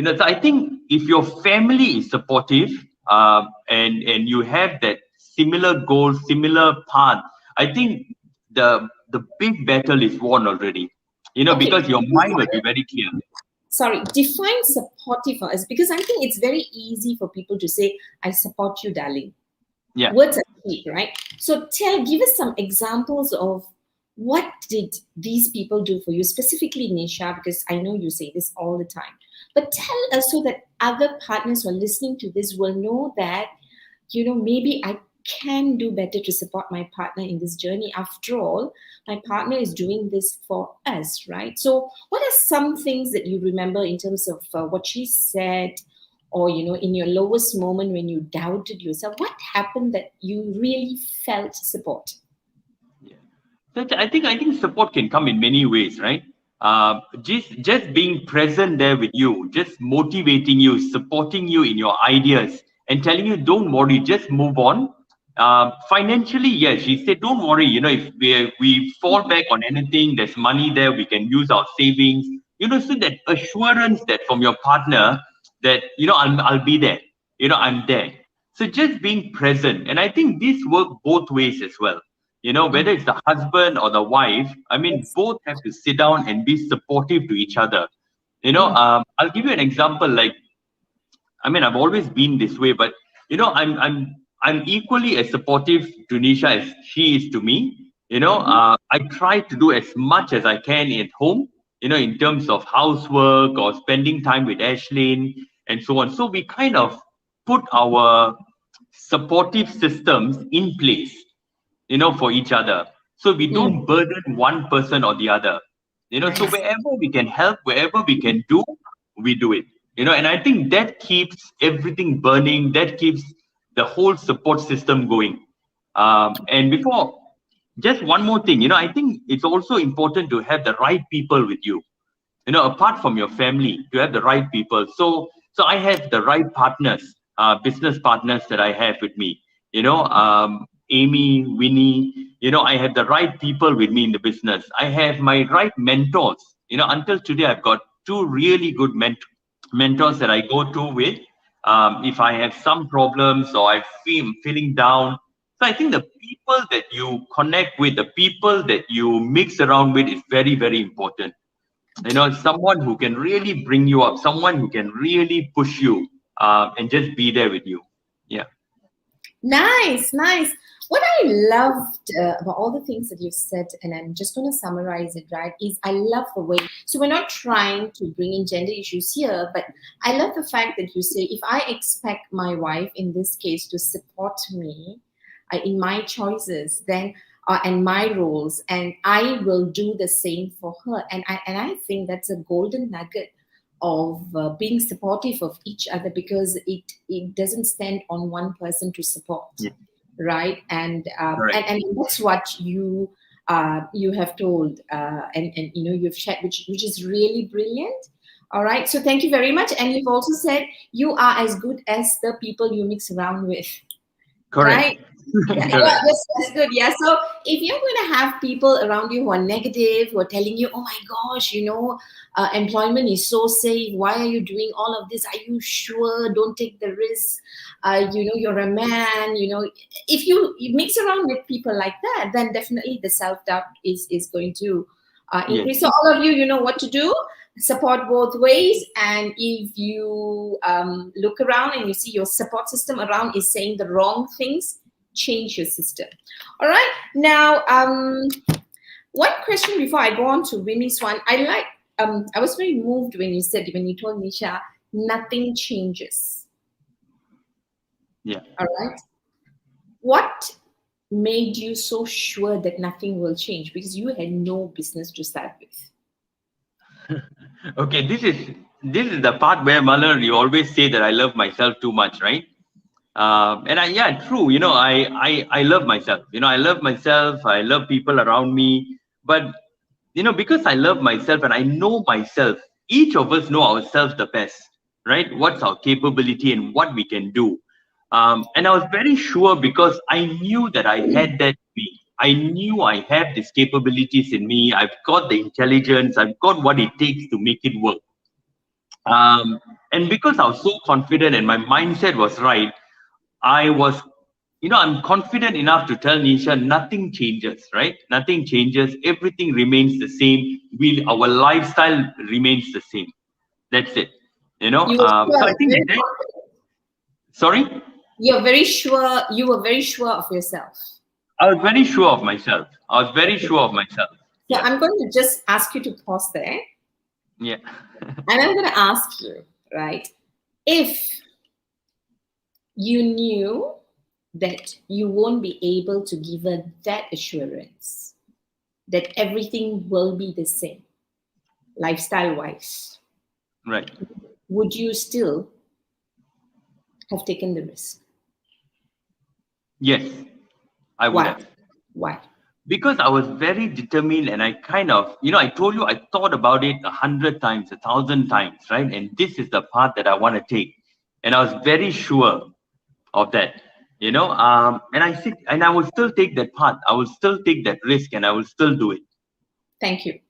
so I think if your family is supportive, and you have that similar goal, similar path, I think the big battle is won already, Okay, because your mind will be very clear. sorry, define supportive for us, because I think it's very easy for people to say, I support you, darling. Yeah. Words are cheap, right? So give us some examples of what did these people do for you, specifically Nisha, because I know you say this all the time. But tell us so that other partners who are listening to this will know that, maybe I can do better to support my partner in this journey. After all, my partner is doing this for us, right? So what are some things that you remember in terms of what she said, or in your lowest moment when you doubted yourself? What happened that you really felt support? Yeah. So I think support can come in many ways, right? Just being present there with you, just motivating you, supporting you in your ideas, and telling you, don't worry, just move on. Financially, yes, she said, don't worry. If we fall back on anything, there's money there. We can use our savings. So that assurance that from your partner that I'll be there. I'm there. So just being present, and I think this works both ways as well. Whether it's the husband or the wife, Yes. both have to sit down and be supportive to each other. Mm. I'll give you an example. Like, I've always been this way, but I'm equally as supportive to Nisha as she is to me. Mhm. I try to do as much as I can at home. In terms of housework or spending time with Ashlyn and so on. So we kind of put our supportive systems in place, for each other. So we Mm. don't burden one person or the other. So Nice. wherever we can help, wherever we can do, we do it. And I think that keeps everything burning, that keeps the whole support system going. And before, just one more thing, I think it's also important to have the right people with you, apart from your family, to have the right people. So I have the right partners, business partners that I have with me, Amy, Winnie, I have the right people with me in the business. I have my right mentors. Until today I've got two really good mentors that I go to with, if I have some problems or I feel feeling down. So I think the people that you connect with, the people that you mix around with is very, very important. Someone who can really bring you up, someone who can really push you, and just be there with you. Yeah. Nice, nice. What I loved about all the things that you've said, and I'm just going to summarize it, right, is I love the way. So we're not trying to bring in gender issues here, but I love the fact that you say, if I expect my wife, in this case, to support me in my choices, then and my roles, and I will do the same for her. And I think that's a golden nugget of being supportive of each other, because it doesn't stand on one person to support, Yeah, right? And correct. and that's what you have told, and you've shared, which is really brilliant. All right, so thank you very much. And you've also said you are as good as the people you mix around with, Correct. right? Yeah, yeah, Correct. that's good. Yeah. So if you're going to have people around you who are negative, who are telling you, "Oh my gosh, employment is so safe. Why are you doing all of this? Are you sure? Don't take the risk. You're a man. If you mix around with people like that, then definitely the self doubt is going to Yes. increase. So all of you, you know what to do. Support both ways. And if you look around and you see your support system around is saying the wrong things, change your system. All right. Now, one question before I go on to Vimi's one. I was very moved when you told Nisha, nothing changes. Yeah. All right. What made you so sure that nothing will change? Because you had no business to start with. Okay, this is the part where Malar, you always say that I love myself too much, right? And yeah, true. I love myself. I love myself. I love people around me. But because I love myself and I know myself, each of us know ourselves the best, right? What's our capability and what we can do. And I was very sure because I knew that I had that in me. I knew I have these capabilities in me. I've got the intelligence. I've got what it takes to make it work. And because I was so confident and my mindset was right, I was, I'm confident enough to tell Nisha nothing changes, right? Nothing changes. Everything remains the same. Our lifestyle remains the same. That's it. You were So I sure, think very that, confident. sorry, You're very sure. You were very sure of yourself. I was very sure of myself. I was very Okay. sure of myself. So Yeah. I'm going to just ask you to pause there, Yeah. and I'm going to ask you, right? If you knew that you won't be able to give her that assurance that everything will be the same, lifestyle wise, Right. would you still have taken the risk? Yes, I would Why? have. Why? Because I was very determined and I kind of, I told you I thought about it 100 times, 1,000 times, right? And this is the path that I want to take. And I was very sure of that, and I will still take that path. I will still take that risk and I will still do it. Thank you.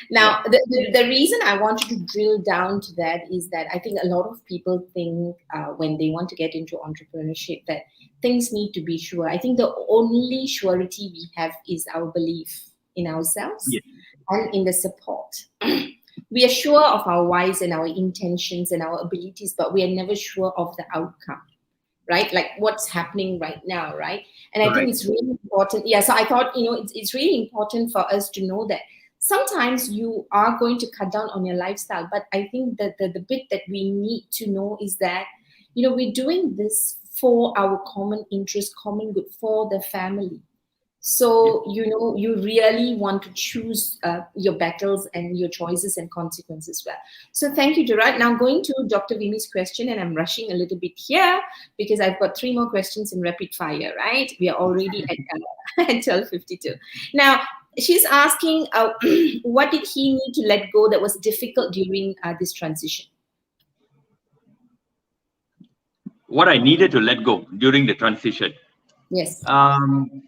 Yeah. Now, the reason I wanted to drill down to that is that I think a lot of people think when they want to get into entrepreneurship that things need to be sure. I think the only surety we have is our belief in ourselves Yeah. and in the support. We are sure of our whys and our intentions and our abilities, but we are never sure of the outcome, right? Like what's happening right now, right? And I think Correct. it's really important. Yeah, so I thought, it's really important for us to know that sometimes you are going to cut down on your lifestyle. But I think that the bit that we need to know is that, we're doing this for our common interest, common good, for the family. Yeah. So, you really want to choose your battles and your choices and consequences well. So, thank you, Gerard. Now, going to Dr. Vimi's question, and I'm rushing a little bit here because I've got 3 more questions in rapid fire, right? We are already at 12:52. Now, she's asking, what did he need to let go that was difficult during this transition? What I needed to let go during the transition. Yes. Um,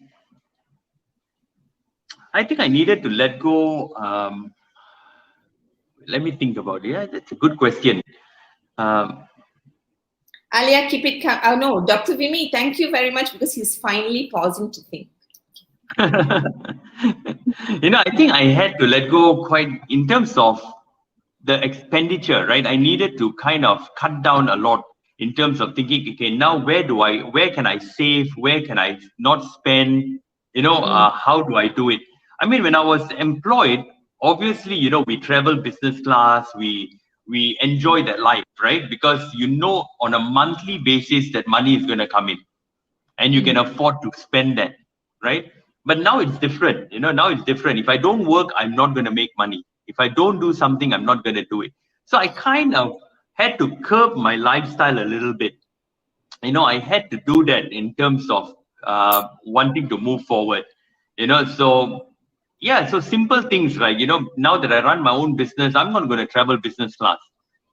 I think I needed to let go. Let me think about it. Yeah, that's a good question. Um, Alia, keep it. Oh, no, Dr. Vimi, thank you very much because he's finally pausing to think. I think I had to let go quite in terms of the expenditure, right? I needed to kind of cut down a lot in terms of thinking, okay, now where can I save? Where can I not spend? How do I do it? I mean, when I was employed, obviously, we travel business class, we enjoy that life, right? Because on a monthly basis that money is going to come in and you can afford to spend that, right? But now it's different. Now it's different. If I don't work, I'm not going to make money. If I don't do something, I'm not going to do it. So I kind of had to curb my lifestyle a little bit. I had to do that in terms of wanting to move forward. So yeah, so simple things, right? Now that I run my own business, I'm not going to travel business class.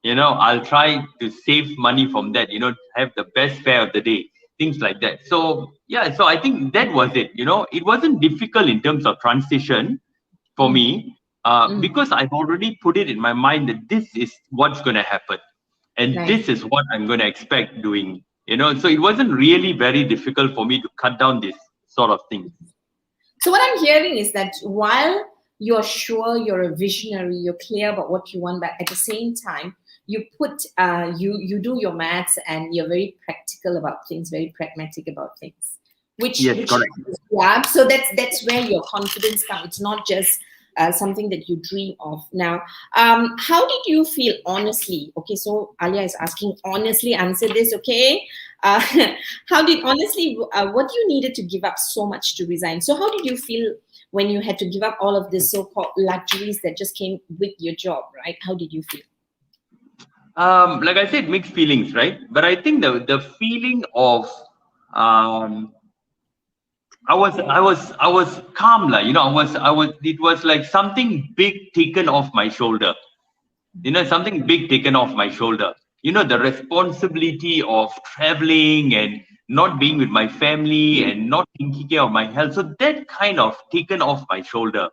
I'll try to save money from that, have the best fare of the day, things like that. So yeah, so I think that was it. It wasn't difficult in terms of transition for me, because I've already put it in my mind that this is what's going to happen. And Right. this is what I'm going to expect doing, so it wasn't really very difficult for me to cut down this sort of thing. So what I'm hearing is that while you're sure you're a visionary, you're clear about what you want, but at the same time, you put you do your maths and you're very practical about things, very pragmatic about things, Yes, which correct. yeah. So that's where your confidence comes. It's not just something that you dream of. Now, how did you feel honestly? Okay, so Alia is asking honestly. Answer this, okay? Uh, how did honestly? What you needed to give up so much to resign? So how did you feel when you had to give up all of this so-called luxuries that just came with your job? Right? How did you feel? Like I said, mixed feelings, right? But I think the feeling of um, I was calm, like I was. It was like something big taken off my shoulder. Something big taken off my shoulder. The responsibility of traveling and not being with my family and not taking care of my health. So that kind of taken off my shoulder.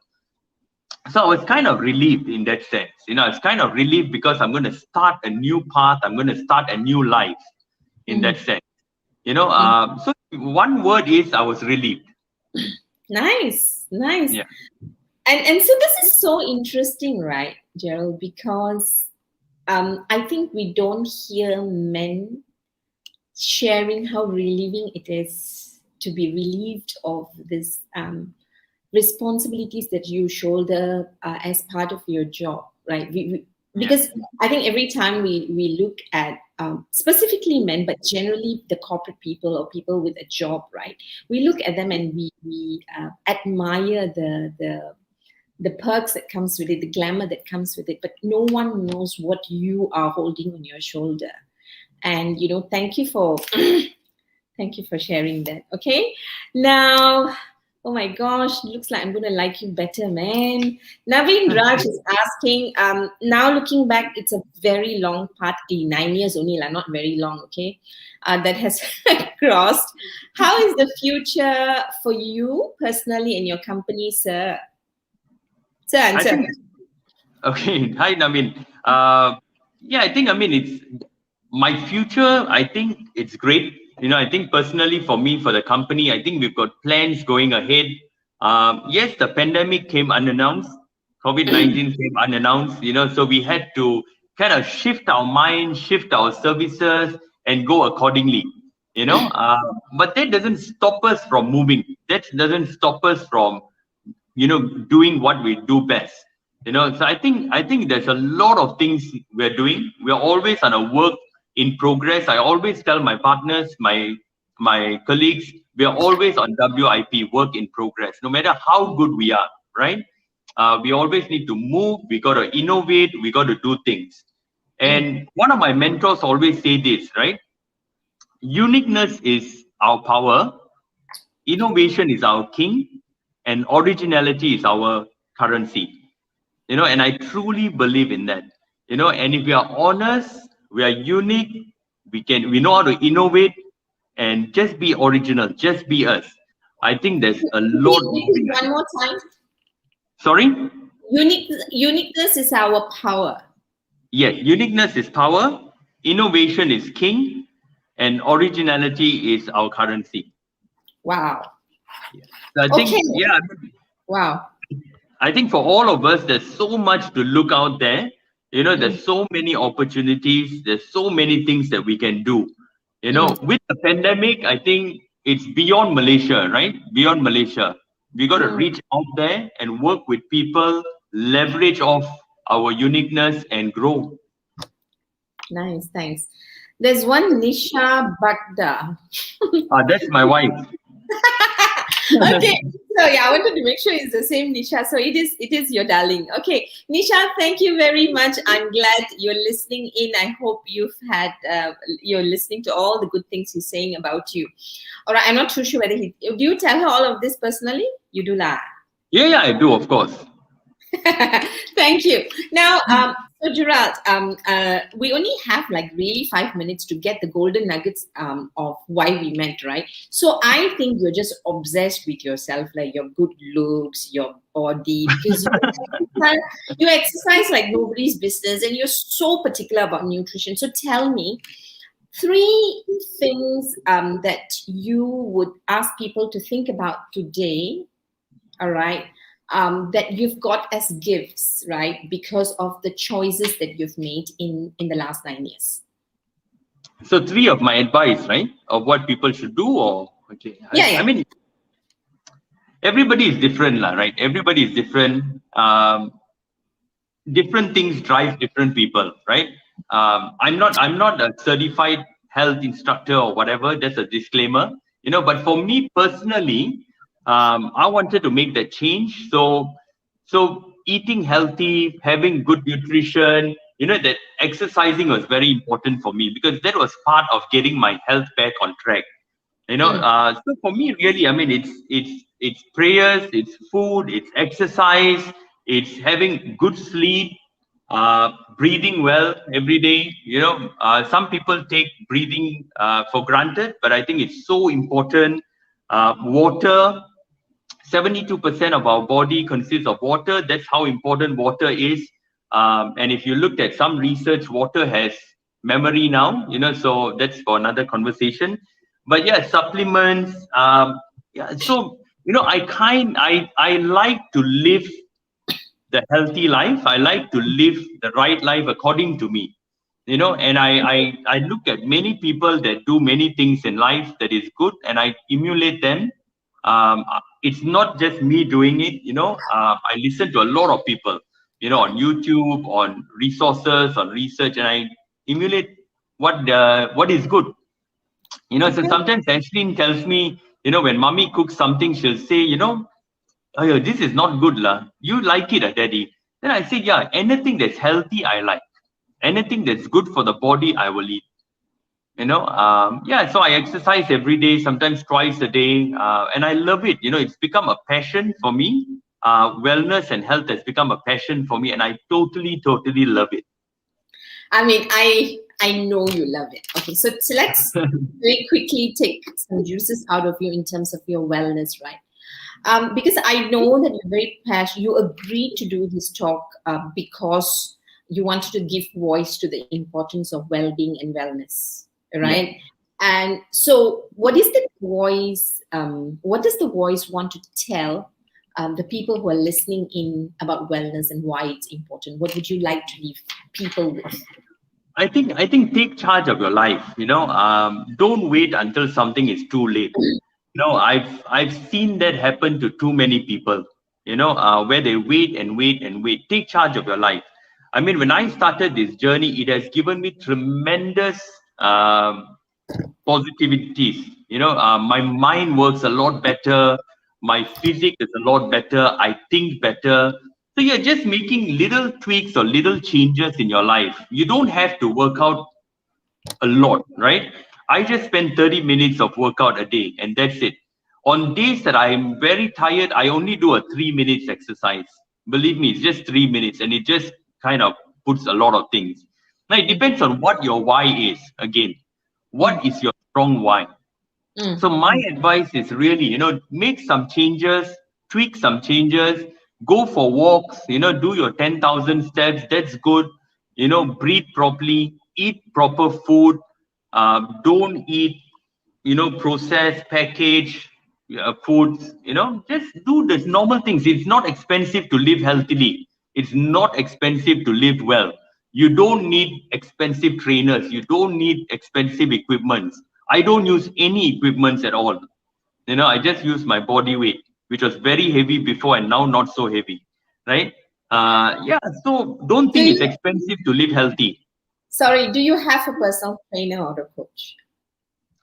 So I was kind of relieved in that sense. It's kind of relieved because I'm going to start a new path. I'm going to start a new life in that sense. So one word is I was relieved. Nice, nice. Yeah. And so this is so interesting, right, Gerald? Because I think we don't hear men sharing how relieving it is to be relieved of this responsibilities that you shoulder as part of your job, right? Because I think every time we look at specifically men, but generally the corporate people or people with a job, right? We look at them and we admire the perks that comes with it, the glamour that comes with it, but no one knows what you are holding on your shoulder. And thank you for thank you for sharing that. Okay, now. Oh my gosh, looks like I'm going to like you better, man. Naveen Raj is asking, now looking back, it's a very long path, 9 years only, not very long, okay, that has crossed. How is the future for you personally and your company, sir? Sir, I answer. think, okay. Hi, Naveen. Yeah, I think, it's my future. I think it's great. I think personally for me, for the company, I think we've got plans going ahead. Yes, the pandemic came unannounced. COVID-19 came unannounced, so we had to kind of shift our mind, shift our services, and go accordingly. But that doesn't stop us from moving. That doesn't stop us from doing what we do best. So I think there's a lot of things we're doing. We're always on a work in progress. I always tell my partners, my colleagues, we're always on WIP, work in progress, no matter how good we are, right? We always need to move. We got to innovate. We got to do things. And one of my mentors always say this, right? Uniqueness is our power, innovation is our king, and originality is our currency. And I truly believe in that. And if we are honest, we are unique, we know how to innovate and just be original, just be us. I think there's a lot moving One ahead. more time. Sorry? Uniqueness is our power. Yes, uniqueness is power, innovation is king, and originality is our currency. Wow. So I think, Okay. yeah, Wow. I think for all of us, there's so much to look out there. Mm, There's so many opportunities. There's so many things that we can do. mm, With the pandemic, I think it's beyond Malaysia, right? Beyond Malaysia. We got to mm. reach out there and work with people, leverage off our uniqueness and grow. Nice, thanks. There's one Nisha Bagda. That's my wife. Okay, so yeah, I wanted to make sure it's the same Nisha. So it is your darling. Okay, Nisha, thank you very much. I'm glad you're listening in. I hope you're listening to all the good things he's saying about you. All right, I'm not too sure whether do you tell her all of this personally? You do lah. Yeah, I do, of course. Thank you. Now, so Gerald, we only have like really 5 minutes to get the golden nuggets of why we met, right? So I think you're just obsessed with yourself, like your good looks, your body, because you exercise like nobody's business, and you're so particular about nutrition. So tell me three things that you would ask people to think about today, all right, that you've got as gifts, right, because of the choices that you've made in the last 9 years. So three of my advice, right, of what people should do, or okay, Yeah, I yeah. mean, everybody is different, lah, right? Everybody is different. Different things drive different people, right? I'm not a certified health instructor or whatever. That's a disclaimer, But for me personally, I wanted to make that change. So eating healthy, having good nutrition, that exercising was very important for me because that was part of getting my health back on track. Mm. So for me, really, I mean, it's prayers, it's food, it's exercise, it's having good sleep, breathing well every day. Some people take breathing for granted, but I think it's so important. Water, 72% of our body consists of water. That's how important water is. And if you looked at some research, water has memory now, so that's for another conversation. But yeah, supplements. Yeah, so I like to live the healthy life. I like to live the right life according to me. And I look at many people that do many things in life that is good, and I emulate them. It's not just me doing it. I listen to a lot of people, on YouTube, on resources, on research, and I emulate what is good. So Okay. sometimes Ashlyn tells me, when mommy cooks something, she'll say, oh, this is not good, lah. You like it, daddy. Then I say, yeah, anything that's healthy, I like. Anything that's good for the body, I will eat. Yeah, so I exercise every day, sometimes twice a day, and I love it. It's become a passion for me. Wellness and health has become a passion for me, and I totally, totally love it. I mean, I know you love it. Okay, so let's very quickly take some juices out of you in terms of your wellness, right? Because I know that you're very passionate. You agreed to do this talk because you wanted to give voice to the importance of well-being and wellness, Yeah. right? And so, what is the voice? What does the voice want to tell the people who are listening in about wellness and why it's important? What would you like to leave people with? I think take charge of your life. Don't wait until something is too late. I've seen that happen to too many people. Where they wait and wait and wait. Take charge of your life. I mean, when I started this journey, it has given me tremendous positivities. My mind works a lot better. My physique is a lot better. I think better. So you're just making little tweaks or little changes in your life. You don't have to work out a lot, right? I just spend 30 minutes of workout a day, and that's it. On days that I'm very tired, I only do a 3 minutes exercise. Believe me, it's just 3 minutes, and it just kind of puts a lot of things. Now it depends on what your why is. Again, what is your strong why? Mm, So my advice is really, make some changes, tweak some changes, go for walks, do your 10,000 steps. That's good. Breathe properly, eat proper food. Don't eat, processed packaged foods. Just do the normal things. It's not expensive to live healthily. It's not expensive to live well. You don't need expensive trainers. You don't need expensive equipments. I don't use any equipments at all. I just use my body weight, which was very heavy before and now not so heavy, right? Yeah. So don't Do think it's you, expensive to live healthy. sorry, do you have a personal trainer or a coach?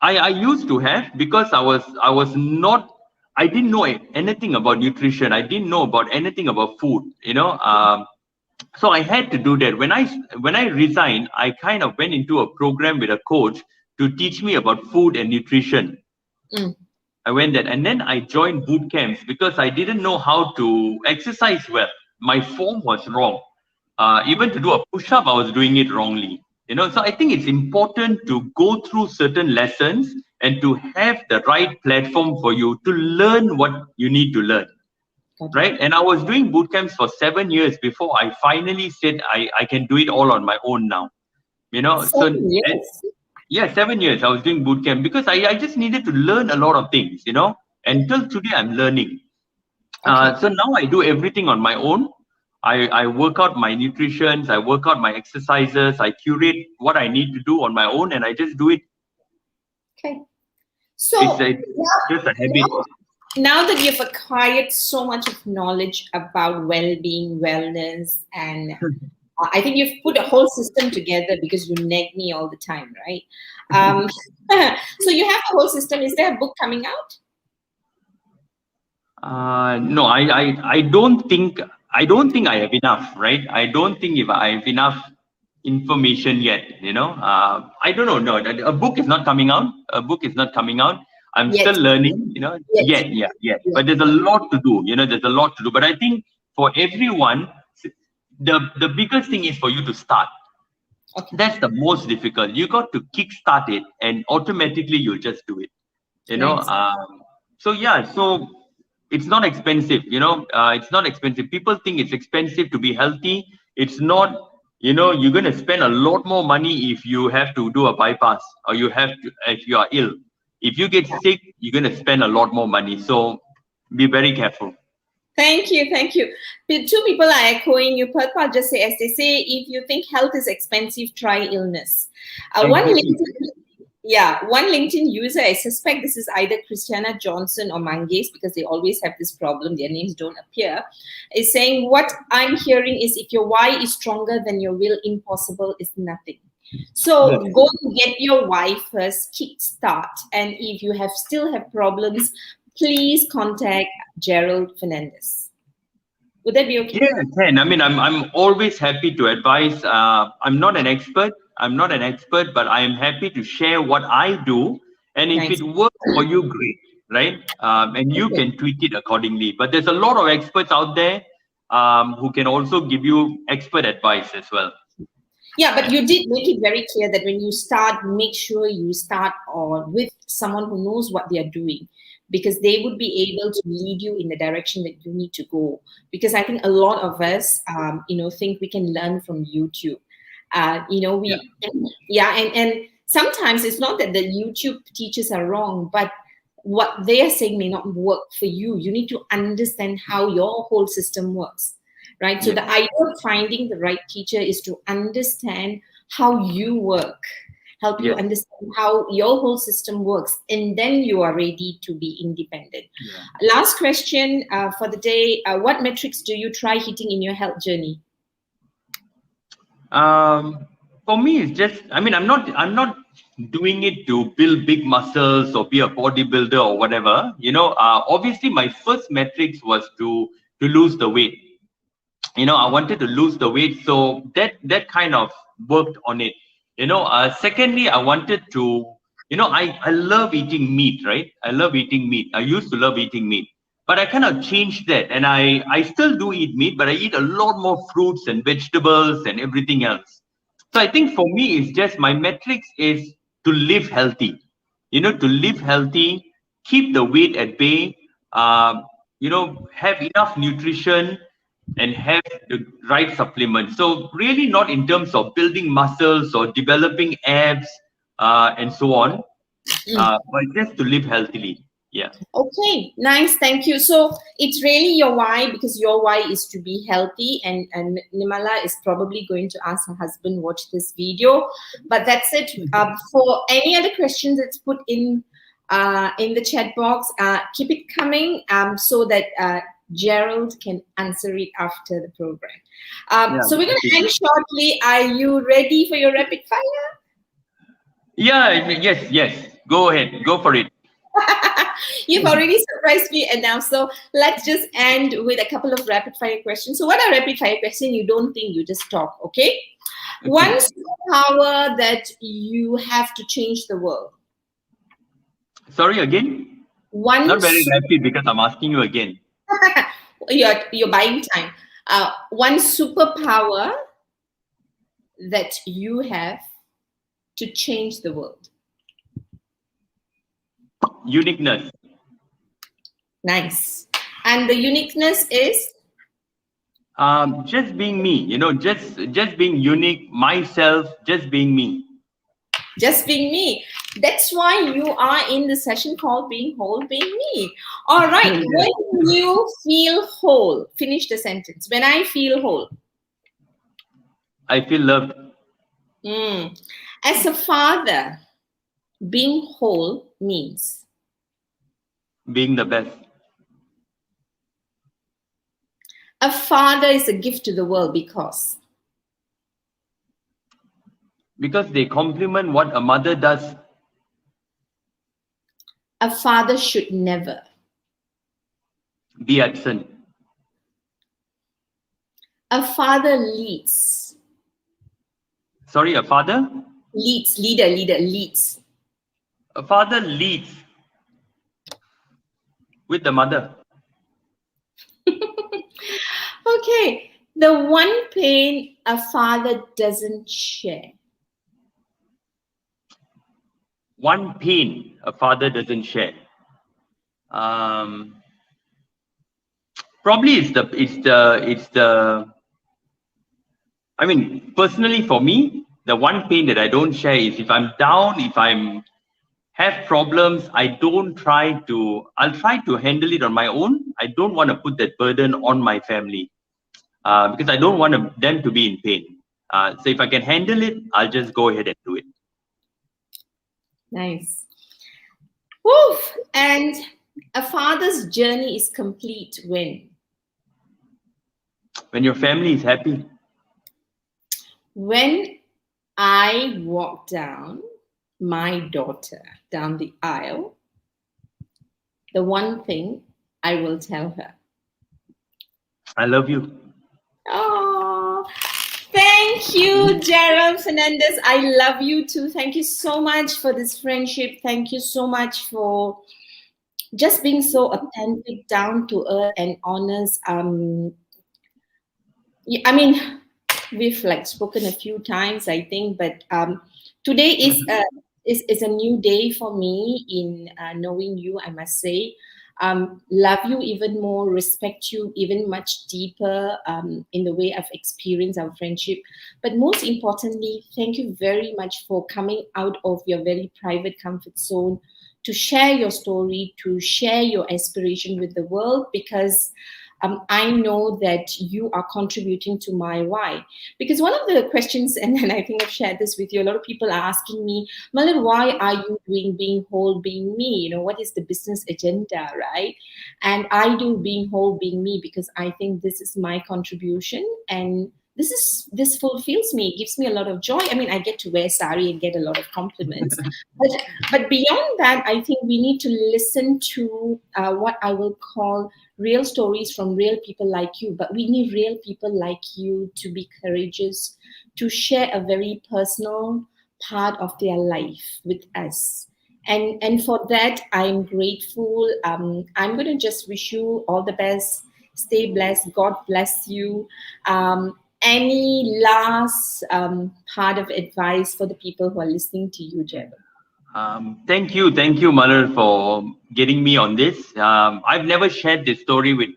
I used to have, because I was not, I didn't know anything about nutrition. I didn't know about anything about food. So I had to do that. When I resigned, I kind of went into a program with a coach to teach me about food and nutrition. Mm. I went there, and then I joined boot camps because I didn't know how to exercise well. My form was wrong. Even to do a push-up, I was doing it wrongly. So I think it's important to go through certain lessons and to have the right platform for you to learn what you need to learn. Got it. Right. And I was doing boot camps for 7 years before I finally said I can do it all on my own now. So 7 years. yeah, 7 years I was doing boot camp because I just needed to learn a lot of things, until today I'm learning. Okay. So now I do everything on my own. I work out my nutrition, I work out my exercises, I curate what I need to do on my own, and I just do it. Okay. It's So just a now, habit. now that you've acquired so much of knowledge about well-being, wellness, and I think you've put a whole system together because you nag me all the time, right? Um, so you have a whole system. Is there a book coming out? No, I don't think I have enough, right? I don't think if I have enough information yet, I don't know. No, a book is not coming out. A book is not coming out. I'm still Yet. learning, Yet. yet. Yet. But there's a lot to do, there's a lot to do. But I think for everyone, the biggest thing is for you to start. Okay. That's the most difficult. You got to kickstart it, and automatically you'll just do it. Nice. So yeah, so it's not expensive. It's not expensive. People think it's expensive to be healthy. It's not. You're going to spend a lot more money if you have to do a bypass, or if you are ill. If you get sick, you're going to spend a lot more money. So be very careful. Thank you. Thank you. Two people are echoing you. Purpa just say, as they say, if you think health is expensive, try illness. One LinkedIn user, I suspect this is either Christiana Johnson or Mangesh, because they always have this problem, their names don't appear, is saying, what I'm hearing is if your why is stronger than your will, impossible is nothing. So go and get your why first, kickstart. And if you still have problems, please contact Gerald Fernandez. Would that be okay? Yeah, Ken. I mean, I'm always happy to advise. I'm not an expert. But I am happy to share what I do. And if Nice. it works for you, great, right? And you can tweak it accordingly. But there's a lot of experts out there who can also give you expert advice as well. Yeah, but you did make it very clear that when you start, make sure you start with someone who knows what they are doing, because they would be able to lead you in the direction that you need to go. Because I think a lot of us, think we can learn from YouTube. And sometimes it's not that the YouTube teachers are wrong, but what they are saying may not work for you. You need to understand how your whole system works. Right. So the idea of finding the right teacher is to understand how you work, help you understand how your whole system works, and then you are ready to be independent. Last question for the day. What metrics do you try hitting in your health journey? For me, it's just, I'm not doing it to build big muscles or be a bodybuilder or whatever. Obviously my first metrics was to lose the weight. I wanted to lose the weight, so that kind of worked on it. Secondly, I wanted to, I love eating meat, right? I love eating meat. I used to love eating meat, but I kind of changed that, and I still do eat meat, but I eat a lot more fruits and vegetables and everything else. So I think for me, it's just my metrics is to live healthy. To live healthy, keep the weight at bay. Have enough nutrition and have the right supplements. So really not in terms of building muscles or developing abs and so on, but just to live healthily. Yeah. Okay, nice, thank you. So it's really your why, because your why is to be healthy, and Nimala is probably going to ask her husband watch this video. But that's it. For any other questions, it's put in the chat box. Keep it coming so that Gerald can answer it after the program. Yeah. So we're going to end shortly. Are you ready for your rapid fire? Yeah. Yes. Go ahead. Go for it. You've already surprised me enough. So let's just end with a couple of rapid fire questions. So what are rapid fire questions? You don't think, you just talk, okay? One superpower that you have to change the world. Sorry again. One Not very rapid because I'm asking you again. you're buying time. One superpower that you have to change the world. Uniqueness. Nice. And the uniqueness is? Just being me. Just being unique. Myself. Just being me. Just being me. That's why you are in the session called Being Whole, Being Me. All right. When you feel whole, finish the sentence. When I feel whole. I feel loved. As a father, being whole means? Being the best. A father is a gift to the world because? Because they complement what a mother does. A father should never Be absent. A father leads. Sorry, a father? Leads. A father leads with the mother. Okay. The one pain a father doesn't share. One pain a father doesn't share. Probably it's the. I mean, personally for me, the one pain that I don't share is if I'm down, if I'm have problems, I'll try to handle it on my own. I don't want to put that burden on my family because I don't want them to be in pain. So if I can handle it, I'll just go ahead and do it. Nice. Woof. And a father's journey is complete when? When your family is happy. When I walk down my daughter down the aisle, the one thing I will tell her. I love you. Oh, thank you, Gerald Fernandez. I love you too. Thank you so much for this friendship. Thank you so much for just being so authentic, down to earth, and honest. I mean, we've spoken a few times, I think, but today is a new day for me in knowing you, I must say. Love you even more, respect you even much deeper in the way I've experienced our friendship. But most importantly, thank you very much for coming out of your very private comfort zone to share your story, to share your aspiration with the world, because I know that you are contributing to my why. Because one of the questions, and I think I've shared this with you, a lot of people are asking me, Malin, why are you doing Being Whole, Being Me? What is the business agenda, right? And I do Being Whole, Being Me because I think this is my contribution, and this fulfills me. It gives me a lot of joy. I mean, I get to wear sari and get a lot of compliments. but beyond that, I think we need to listen to what I will call real stories from real people like you. But we need real people like you to be courageous, to share a very personal part of their life with us. And for that, I'm grateful. I'm going to just wish you all the best. Stay blessed. God bless you. Any last part of advice for the people who are listening to you, Gerald? Thank you, Malar, for getting me on this. I've never shared this story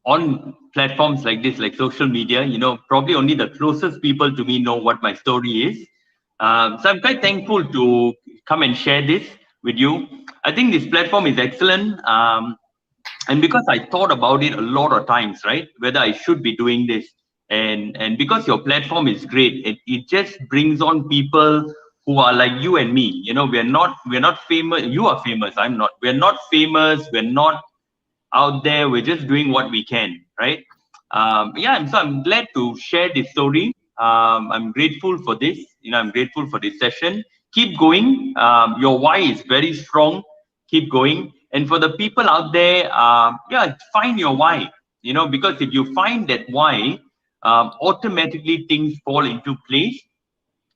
on platforms like this, like social media. Probably only the closest people to me know what my story is. So I'm quite thankful to come and share this with you. I think this platform is excellent. And because I thought about it a lot of times, right, whether I should be doing this, and because your platform is great, it just brings on people who are like you and me. You know, we're not famous. You are famous. I'm not. We're not famous. We're not out there. We're just doing what we can, right? Yeah, so I'm glad to share this story. I'm grateful for this. You know, I'm grateful for this session. Keep going. Your why is very strong. Keep going. And for the people out there, yeah, find your why. You know, because if you find that why, automatically things fall into place,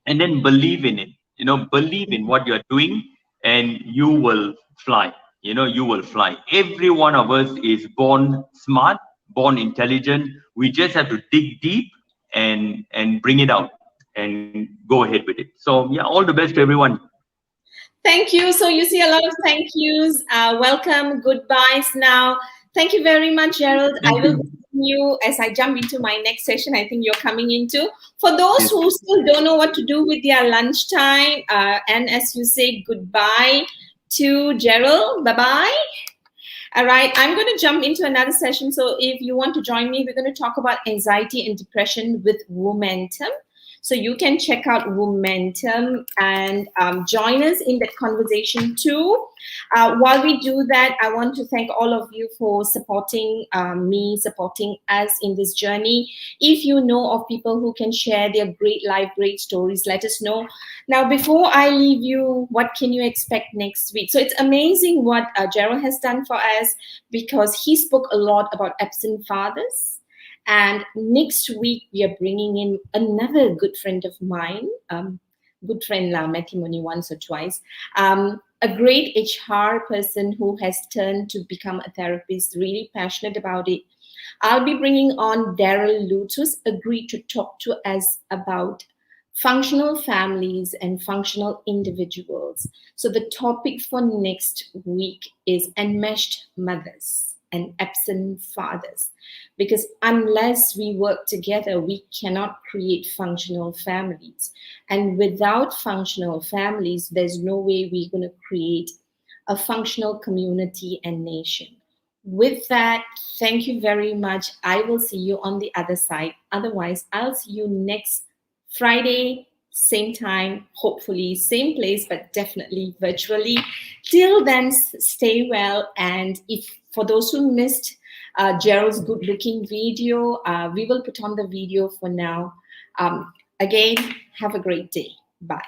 and then believe in it. You know, believe in what you're doing, and you will fly. You know, you will fly. Every one of us is born smart, born intelligent. We just have to dig deep and bring it out and go ahead with it. So yeah, all the best to everyone. Thank you. So you see a lot of thank yous. Welcome, goodbyes now. Thank you very much, Gerald. I Thank will you. continue as I jump into my next session. I think you're coming into. For those Yes. who still don't know what to do with their lunchtime, and as you say goodbye to Gerald, bye-bye. All right, I'm going to jump into another session. So if you want to join me, we're going to talk about anxiety and depression with Momentum. So you can check out Momentum and join us in that conversation too. While we do that, I want to thank all of you for supporting me, supporting us in this journey. If you know of people who can share their great life, great stories, let us know. Now, before I leave you, what can you expect next week? So it's amazing what Gerald has done for us, because he spoke a lot about absent fathers. And next week, we are bringing in another good friend of mine, good friend, met him only once or twice, a great HR person who has turned to become a therapist, really passionate about it. I'll be bringing on Daryl Lutz, who's agreed to talk to us about functional families and functional individuals. So the topic for next week is enmeshed mothers and absent fathers. Because unless we work together, we cannot create functional families. And without functional families, there's no way we're going to create a functional community and nation. With that, thank you very much. I will see you on the other side. Otherwise, I'll see you next Friday, same time, hopefully same place, but definitely virtually. Till then, stay well. And if for those who missed Gerald's good-looking video, we will put on the video for now. Again, have a great day. Bye.